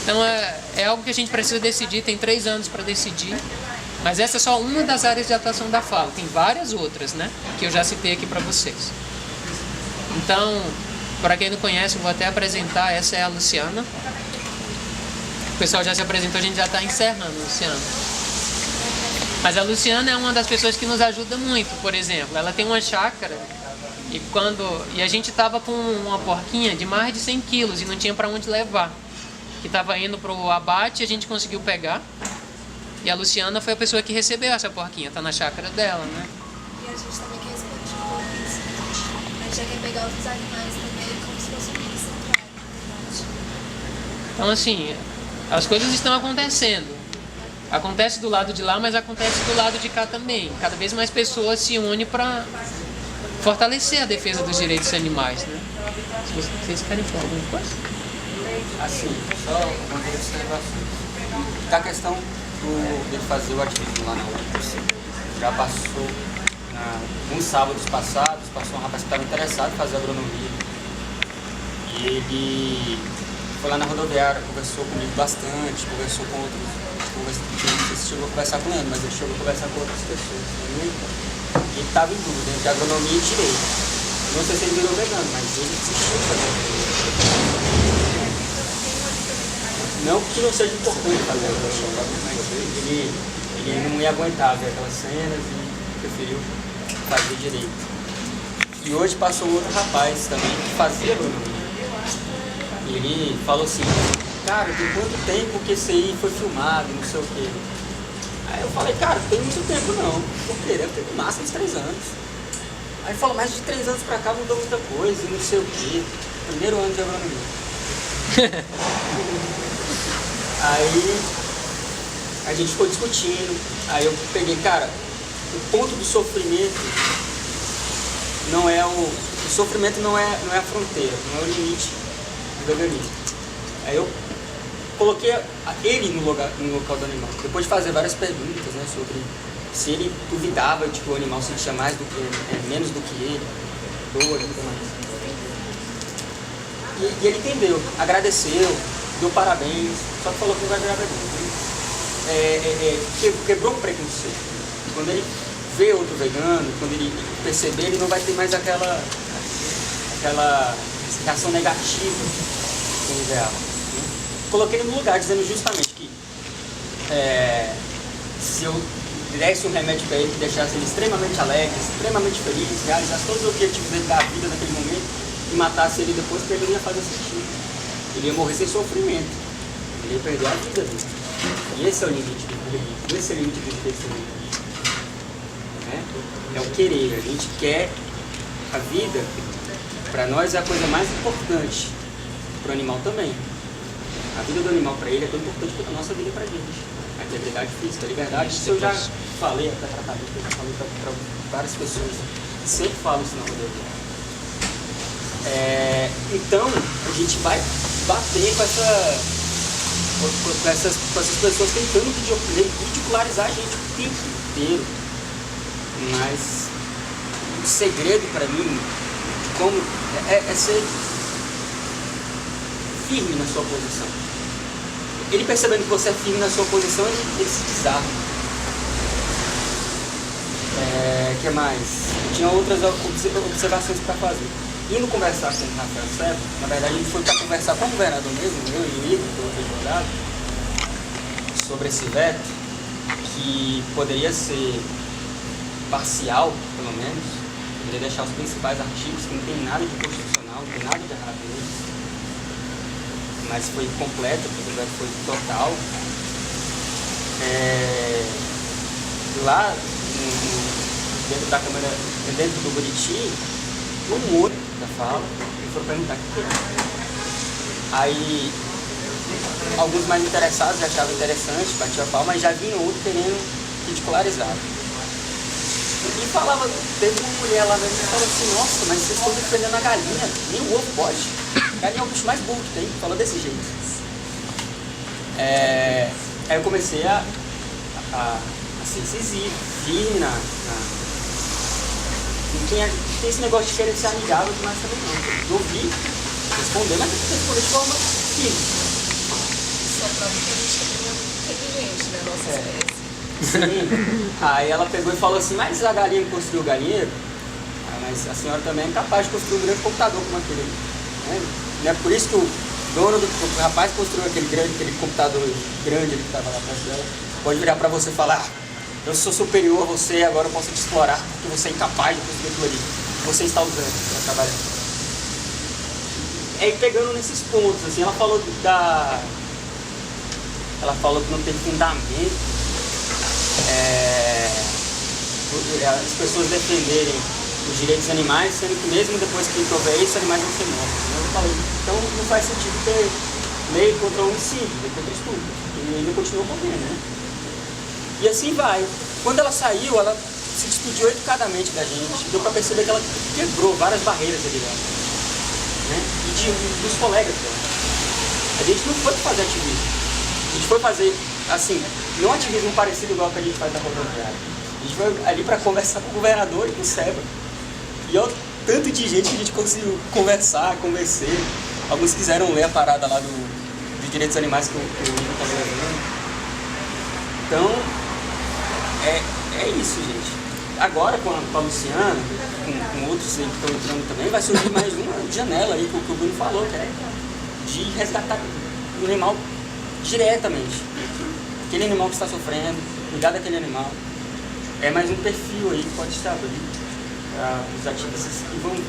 Então é algo que a gente precisa decidir, tem 3 anos para decidir, mas essa é só uma das áreas de atuação da FAO, tem várias outras, né, que eu já citei aqui para vocês. Então, para quem não conhece, eu vou até apresentar, essa é a Luciana. O pessoal já se apresentou, a gente já está encerrando, Luciana. Mas a Luciana é uma das pessoas que nos ajuda muito, por exemplo. Ela tem uma chácara e a gente estava com uma porquinha de mais de 100 quilos e não tinha para onde levar. Que estava indo para o abate e a gente conseguiu pegar. E a Luciana foi a pessoa que recebeu essa porquinha, está na chácara dela, né? E a gente também quer expandir um pouco isso. A gente já quer pegar outros animais também, como se fosse um central, na verdade. Então assim, as coisas estão acontecendo. Acontece do lado de lá, mas acontece do lado de cá também. Cada vez mais pessoas se unem para fortalecer a defesa dos direitos animais, né? Se vocês querem falar alguma coisa? Assim, só uma observação. Da questão dele fazer o ativismo lá na UFRGS, já passou, uns sábados passados, passou um rapaz que estava interessado em fazer agronomia. E ele foi lá na rodoviária, conversou comigo bastante, conversou com outros. Não sei se chegou a conversar com ele, mas ele chegou a conversar com outras pessoas. E ele estava em dúvida entre agronomia e direito. Não sei se ele virou vegano, mas ele desistiu de fazer agronomia. Não que não seja importante fazer agronomia, mas ele não ia aguentar ver aquelas cenas e preferiu fazer direito. E hoje passou outro rapaz também que fazia agronomia. E ele falou assim: cara, tem quanto tempo que esse aí foi filmado, não sei o quê. Aí eu falei: cara, tem muito tempo não, porque deve ter no máximo uns 3 anos. Aí ele falou: mas de 3 anos pra cá mudou muita coisa, e não sei o quê. Primeiro ano de agronomia. Aí a gente ficou discutindo, aí eu peguei: cara, o ponto do sofrimento não é o sofrimento não é a fronteira, não é o limite do veganismo. Aí eu coloquei ele no local do animal. Depois de fazer várias perguntas, né, sobre se ele duvidava de que o animal sentia mais do que menos do que ele, dor e tudo mais. E ele entendeu, agradeceu, deu parabéns, só que falou que não vai virar vegano. Quebrou o preconceito. Quando ele vê outro vegano, quando ele perceber, ele não vai ter mais aquela reação negativa com o ideal. Coloquei ele no lugar, dizendo justamente que se eu desse um remédio para ele que deixasse ele extremamente alegre, extremamente feliz, realizasse todos os objetivos dele da vida naquele momento e matasse ele depois, para ele não ia fazer sentido. Ele ia morrer sem sofrimento. Ele ia perder a vida dele. E esse é o limite do veganismo. Esse é o limite do veganismo. É o querer. A gente quer a vida. Para nós é a coisa mais importante. Para o animal também. A vida do animal para ele é tão importante quanto a nossa vida para a gente. A integridade física, a liberdade. Isso eu já falei até tratamento, eu já falei para várias pessoas. Sempre falo isso na rodoviária. Então, a gente vai bater com essas pessoas tentando ridicularizar a gente o tempo inteiro. Mas o segredo para mim é ser firme na sua posição. Ele percebendo que você é firme na sua posição, ele se desarma. Que mais? Eu tinha outras observações para fazer. Indo conversar com o Rafael Serra, na verdade a gente foi para conversar com o governador mesmo, eu e o Igor, que eu advogado, sobre esse veto, que poderia ser parcial, pelo menos, poderia deixar os principais artigos, que não tem nada de constitucional, não tem nada de errado neles, mas foi completo, porque o veto foi total. Lá, dentro da Câmara, dentro do Buriti, um outro da fala, ele foi perguntar o que é. Aí alguns mais interessados já achavam interessante, batiam a palma, mas já vinha outro querendo ridicularizar. E falava, teve uma mulher lá mesmo que falou assim, nossa, mas vocês estão defendendo a galinha, nem o ovo pode. Galinha é o bicho mais burro que tem, falou desse jeito. Aí eu comecei a ser incisivo, firme não tem esse negócio de querer ser amigável demais também não. Eu ouvi, responder, mas tem que responder de forma firme. Só prova que a gente também é muito inteligente, né? Nossa espécie. Sim. Aí ela pegou e falou assim, mas a galinha que construiu o galinheiro, mas a senhora também é capaz de construir um grande computador como aquele aí. Né? Não é por isso que o dono do rapaz construiu aquele computador grande ali que estava lá perto dela. Pode virar para você e falar, eu sou superior a você, agora eu posso te explorar, porque você é incapaz de construir aquilo ali. Você está usando para trabalhar. Aí pegando nesses pontos, assim, ela falou que não tem fundamento. As pessoas defenderem os direitos dos animais, sendo que mesmo depois que houver isso, os animais vão ser mortos. Eu falei, então não faz sentido ter lei contra o homicídio, lei contra o estupro, e ele continuou correndo, né? E assim vai. Quando ela saiu, ela se despediu educadamente da gente, deu pra perceber que ela quebrou várias barreiras ali dentro, né? E dos colegas dela. A gente não foi fazer ativismo, a gente foi fazer, assim, não um ativismo parecido igual que a gente faz na rodoviária. A gente foi ali para conversar com o governador e com o SEBRA. E olha o tanto de gente que a gente conseguiu conversar, convencer. Alguns quiseram ler a parada lá dos direitos animais que o livro estava levando. Então, é isso, gente. Agora com a Luciana, com outros aí que estão entrando também, vai surgir mais uma janela aí que o Bruno falou, que é de resgatar o animal diretamente. Aquele animal que está sofrendo, cuidar daquele animal. É mais um perfil aí que pode estar ali para os ativistas que vão ver.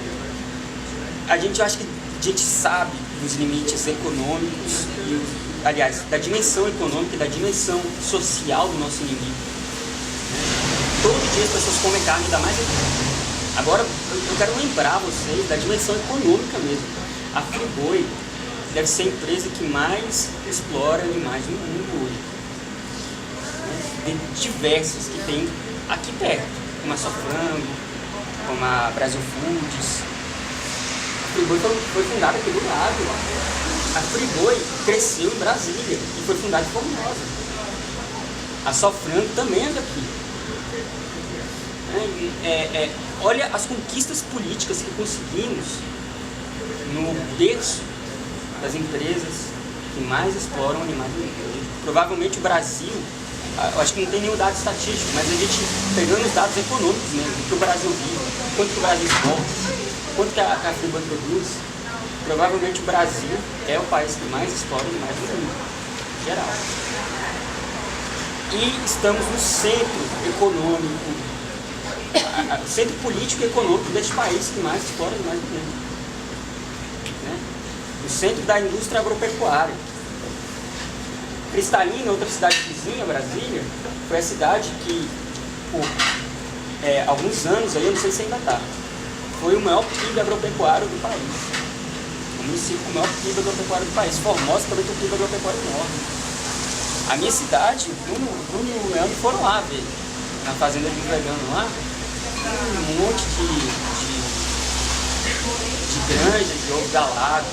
Eu acho que a gente sabe dos limites econômicos, aliás, da dimensão econômica e da dimensão social do nosso inimigo. Né? Todo dia as pessoas comem carne, ainda mais aqui. Agora, eu quero lembrar vocês da dimensão econômica mesmo. A Friboi deve ser a empresa que mais explora animais no mundo hoje. Tem diversas que tem aqui perto, como a Sofrango, como a Brasil Foods. A Friboi foi fundada aqui do lado. A Friboi cresceu em Brasília e foi fundada em Formosa. A Sofrango também é daqui. Olha as conquistas políticas que conseguimos no berço das empresas que mais exploram animais no mundo. Provavelmente o Brasil, eu acho que não tem nenhum dado estatístico, mas a gente pegando os dados econômicos mesmo, do que o Brasil vive, quanto que o Brasil exporta, quanto que a Friboi produz, provavelmente o Brasil é o país que mais explora animais no mundo, em geral. E estamos no centro econômico, centro político e econômico deste país que mais explora animais no mundo. Né? No centro da indústria agropecuária. Cristalina, outra cidade vizinha, Brasília, foi a cidade que, por alguns anos, aí eu não sei se ainda está, foi o maior PIB agropecuário do país. O município com o maior PIB agropecuário do país. Formosa também tem um PIB agropecuário enorme. A minha cidade, Bruno e o Leandro foram lá ver, na fazenda de vegano lá, um monte de granja, de ovo galado.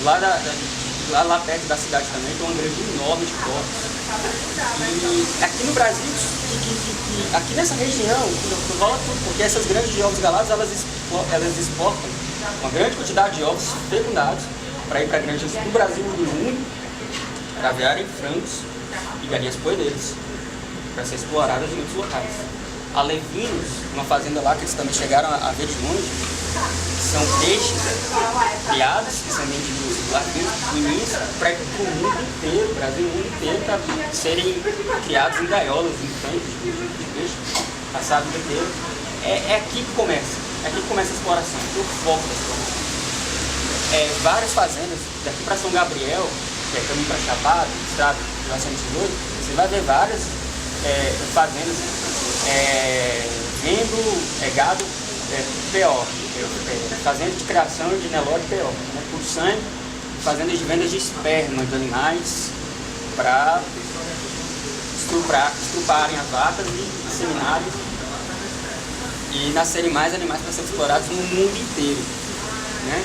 Lá perto da cidade também tem uma granja enorme de porcos. E aqui no Brasil, aqui nessa região, não rola tudo, porque essas granjas de ovos galados, elas exportam uma grande quantidade de ovos fecundados para ir para granjas do Brasil do mundo, para aviarem frangos e galinhas poedeiras, para ser exploradas em muitos locais. A Levinos, uma fazenda lá que eles também chegaram a ver de longe, são peixes criados, que são vendidos lá pequenininhos, para ir para o mundo inteiro, Brasil e o mundo inteiro, para serem criados em gaiolas, em tanques de peixe, passar a vida inteira. É aqui que começa, a exploração, é o foco da exploração. Várias fazendas, daqui para São Gabriel, que é caminho para Chapada, estrada de 1918, você vai ver várias fazendas vendo gado PO, fazenda de criação de Nelore PO, né, por sangue, fazendas de vendas de esperma de animais para estruparem as vacas e inseminarem e nascerem mais animais para serem explorados no mundo inteiro, né?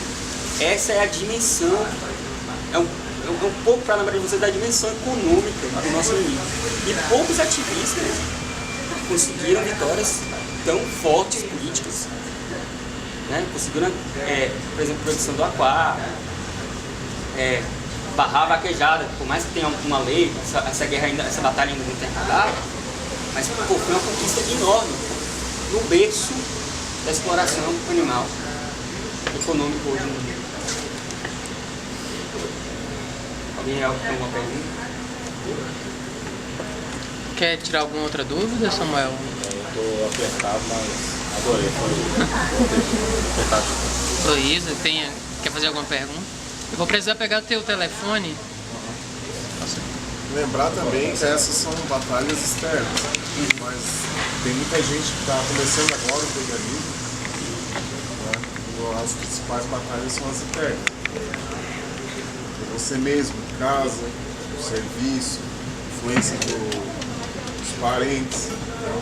Essa é a dimensão, é um pouco para lembrar de vocês da dimensão econômica do nosso inimigo. E poucos ativistas conseguiram vitórias tão fortes políticas, né? Conseguiram, por exemplo, proibição do aquário, barrar a vaquejada, por mais que tenha uma lei, essa guerra ainda, essa batalha ainda não tem acabado, mas pô, foi uma conquista enorme no berço da exploração animal econômico hoje no mundo. Alguém tem alguma pergunta? Quer tirar alguma outra dúvida, Samuel? Eu tô apertado, mas adorei. Foi apertado. Luísa, quer fazer alguma pergunta? Eu vou precisar pegar o teu telefone. Lembrar também que essas são batalhas externas, mas tem muita gente que está começando agora o veganismo, né? E as principais batalhas são as internas. Você mesmo, casa, o serviço, influência dos parentes. Então,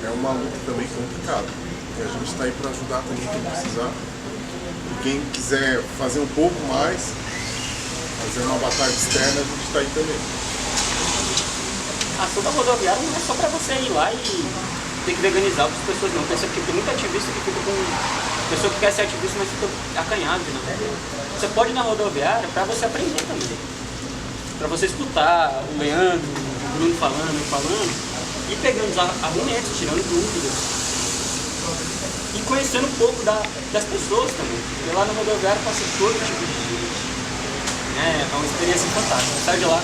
é uma luta também complicada. E a gente está aí para ajudar também quem precisar. E quem quiser fazer um pouco mais, fazer uma batalha externa, a gente está aí também. A ação da rodoviária não é só para você ir lá e ter que veganizar outras pessoas, não. Pensa que tem muita ativista que fica com... pessoa que quer ser ativista, mas fica acanhado, não. Você pode ir na rodoviária para você aprender também. Para você escutar o Leandro, o Bruno falando, e pegando os argumentos, tirando dúvidas. E conhecendo um pouco das pessoas também. Porque lá na rodoviária passa todo tipo de gente. É uma experiência fantástica. Você sai de lá,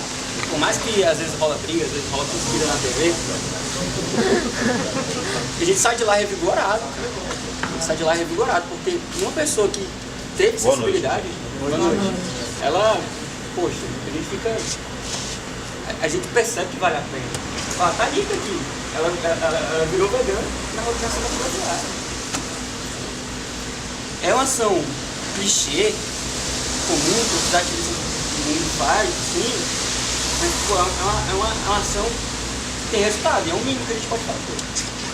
por mais que às vezes rola briga, às vezes rola conspira na TV, a gente sai de lá revigorado. Porque uma pessoa que teve sensibilidade, boa noite. Ela, poxa, a gente percebe que vale a pena. Ó, tá rica aqui. Ela virou vegana na rotação da rodoviária. É uma ação clichê, comum, que os ativistas do mundo faz, sim, mas pô, é uma ação que tem resultado, é o mínimo que a gente pode fazer.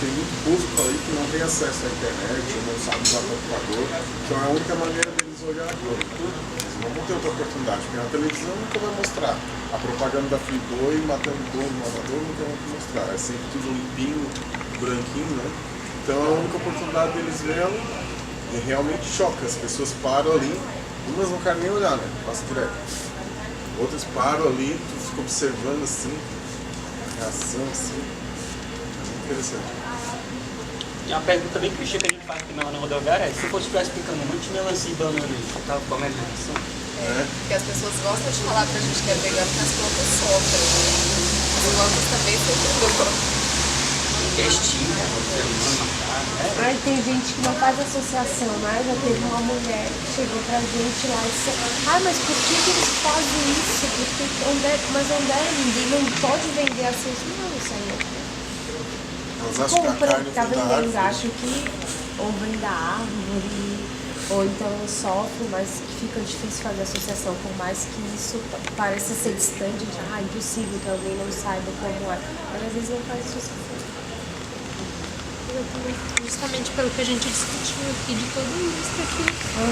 Tem muito público aí que não tem acesso à internet, não sabe usar computador, então é a única maneira deles olhar aquilo. Eles não vão ter outra oportunidade, porque na televisão nunca vai mostrar. A propaganda da Friboi matando boi no lavador nunca vai mostrar. É sempre tudo limpinho, branquinho, né? Então é a única oportunidade deles vendo e realmente choca. As pessoas param ali, umas não querem nem olhar, né? Passa direto. Outras param ali, tu fica observando assim, a reação assim. É muito interessante. E uma pergunta bem clichê que a gente faz aqui lá na rodoviária é: se eu fosse ficar explicando muito de melancia e banana, tava com a minha reação? Porque as pessoas gostam de falar pra gente que é vegano, mas as plantas sofrem. As plantas também sofrem. Intestino, ser humano, matar. Aí tem gente que não faz associação, né? Já teve uma mulher que chegou pra gente lá e disse: mas por que eles fazem isso? Mas ninguém não pode vender assim? Não, isso aí é. Elas acham que a carne Tá vem da vendendo, árvore. acham que ou vem da árvore, ou então sofre, mas que fica difícil fazer associação, por mais que isso pareça ser distante, de impossível que alguém não saiba como é, mas às vezes não faz associação. Justamente pelo que a gente discutiu aqui de toda a indústria que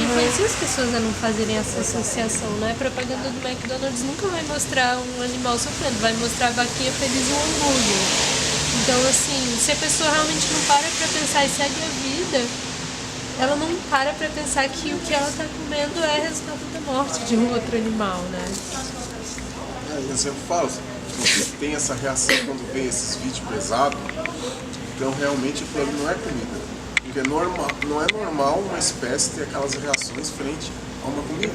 influencia as pessoas a não fazerem essa associação, né? A propaganda do McDonald's nunca vai mostrar um animal sofrendo, vai mostrar a vaquinha feliz e um hambúrguer. Então, assim, se a pessoa realmente não para pra pensar e segue a vida, ela não para pra pensar que o que ela tá comendo é resultado da morte de um outro animal, né? Eu sempre falo, você tem essa reação quando vê esses vídeos pesados, então realmente aquilo ali não é comida. Porque não é normal uma espécie ter aquelas reações frente a uma comida.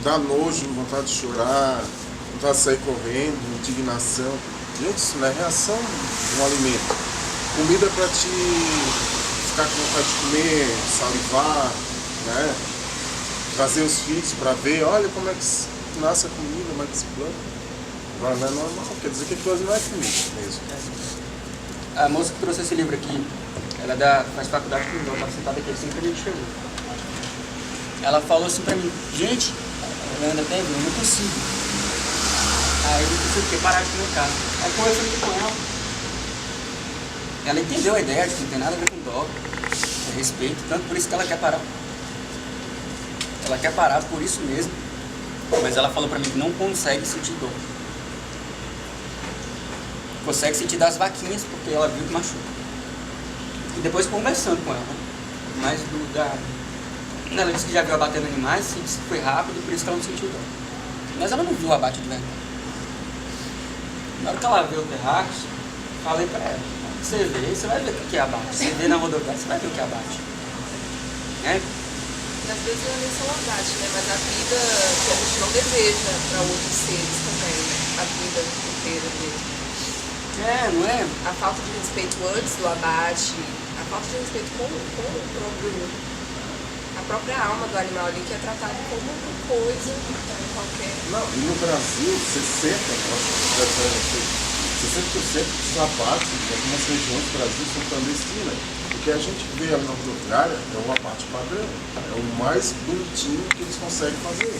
Dá nojo, vontade de chorar, vontade de sair correndo, indignação. Gente, isso não é reação de um alimento. Comida é pra te ficar com vontade de comer, salivar, né? Trazer os filhos pra ver, olha como é que nasce a comida, como é que se planta. Agora não é normal, quer dizer que aquilo não é comida mesmo. A moça que trouxe esse livro aqui, ela faz faculdade comigo, ela estava sentada aqui assim que a gente chegou. ela falou assim pra mim, gente, eu ando até eu não consigo. Aí eu não sei o que, parar de comer carne. Aí conversando aqui com ela. Ela entendeu a ideia de que não tem nada a ver com dó, é respeito, tanto por isso que ela quer parar. Ela quer parar por isso mesmo, mas ela falou pra mim que não consegue sentir dor. Consegue sentir das vaquinhas, porque ela viu que machuca. E depois conversando com ela, mas ela disse que já viu abatendo animais, disse que foi rápido, por isso que ela não sentiu dor. Mas ela não viu o abate de verdade. Na hora que ela viu o terráqueo, falei pra ela, você vê, você vai ver o que é abate. Você vê na rodoviária, você vai ver o que é abate. Né? Às vezes não é nem só o abate, né? Mas a vida que a gente não deseja para outros seres também, né? A vida inteira dele. Não é? A falta de respeito antes do abate, a falta de respeito com a própria alma do animal ali, que é tratado como uma coisa qualquer. Não, e no Brasil, 60% dos abates em algumas regiões do Brasil são clandestinas. O que a gente vê ali na rodoviária é um abate padrão, é o mais bonitinho que eles conseguem fazer,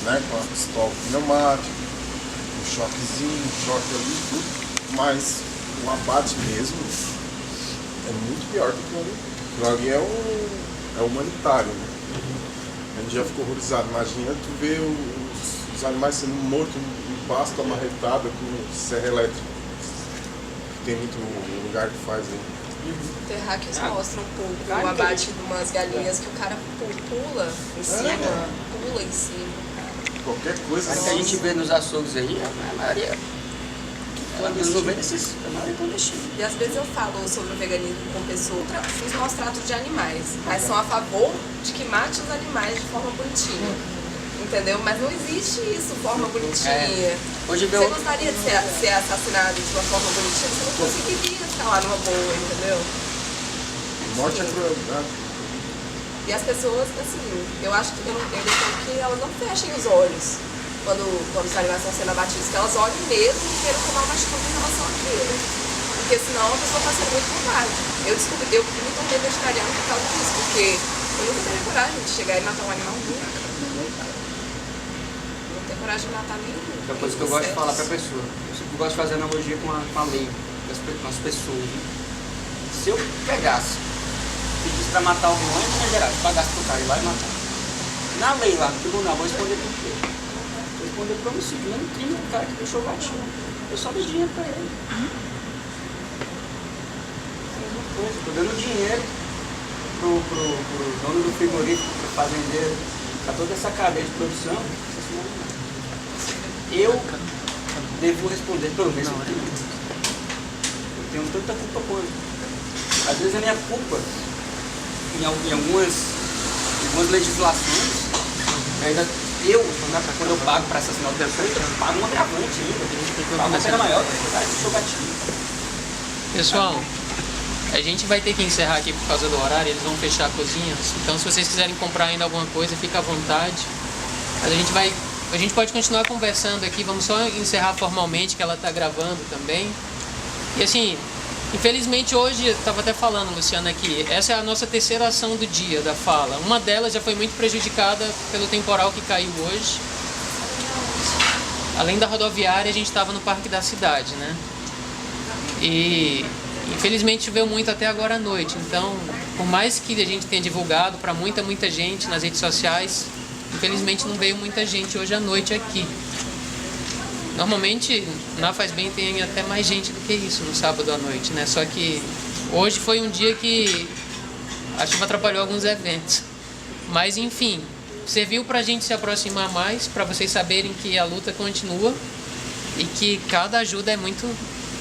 né? Com a pistola pneumática, um choquezinho, um choque ali, tudo, mas o abate mesmo é muito pior do que o ali. O ali é humanitário, né? A gente já ficou horrorizado. Imagina tu ver os animais sendo mortos em pasto amarretado com serra elétrica. Tem muito lugar que faz aí. Terráqueos mostra um pouco o abate de umas galinhas que o cara pula em cima. Qualquer coisa Mas que a gente vê nos açougues aí, a maioria. Quando eu vejo esses, a maioria clandestina. E às vezes eu falo sobre o veganismo com pessoas, os maus tratos de animais, mas são a favor de que mate os animais de forma bonitinha. Entendeu? Mas não existe isso, forma bonitinha. Hoje você gostaria de ser assassinado de uma forma bonitinha, você não conseguiria ficar lá numa boa, entendeu? Morte é crueldade. E as pessoas, assim, eu acho que eu defendo que elas não fechem os olhos quando os animais estão sendo abatidos, que elas olhem mesmo e queiram tomar uma atitude em relação àquilo. Porque senão a pessoa está sendo muito covarde. Eu me tornei vegetariana por causa disso, porque eu nunca teria coragem de chegar e matar um animal nunca. Não tenho coragem de matar nenhum. É uma coisa que eu gosto de falar para a pessoa. Eu gosto de fazer analogia com a lei, com as pessoas. Se eu pegasse, pedisse para matar alguém lá em Minas Gerais, pagasse pro cara ir lá e matar. Na lei lá, no tribunal, vou responder por quê? Vou responder por homicídio, mesmo crime do cara que deixou o gatinho. Eu só dei dinheiro para ele. Mesma coisa, tô dando dinheiro pro dono do frigorífico, pro fazendeiro, para toda essa cadeia de produção. Eu devo responder pelo mesmo crime. Eu tenho tanta culpa quanto. Às vezes a minha culpa em algumas legislações, quando eu pago para assassinar o terceiro, eu pago um agravante ainda. Pago uma pena maior do seu gatinho. Pessoal, a gente vai ter que encerrar aqui por causa do horário, eles vão fechar cozinhas. Então se vocês quiserem comprar ainda alguma coisa, fica à vontade. Mas a gente pode continuar conversando aqui, vamos só encerrar formalmente, que ela está gravando também. E assim, infelizmente hoje, eu estava até falando, Luciana, aqui, essa é a nossa terceira ação do dia da fala. Uma delas já foi muito prejudicada pelo temporal que caiu hoje. Além da rodoviária, a gente estava no Parque da Cidade, né? E infelizmente choveu muito até agora à noite. Então, por mais que a gente tenha divulgado para muita gente nas redes sociais, infelizmente não veio muita gente hoje à noite aqui. Normalmente na Faz Bem tem até mais gente do que isso no sábado à noite, né? Só que hoje foi um dia que a chuva atrapalhou alguns eventos. Mas enfim, serviu pra gente se aproximar mais, para vocês saberem que a luta continua e que cada ajuda é muito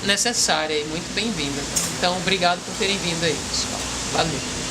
necessária e muito bem-vinda. Então, obrigado por terem vindo aí, pessoal. Valeu.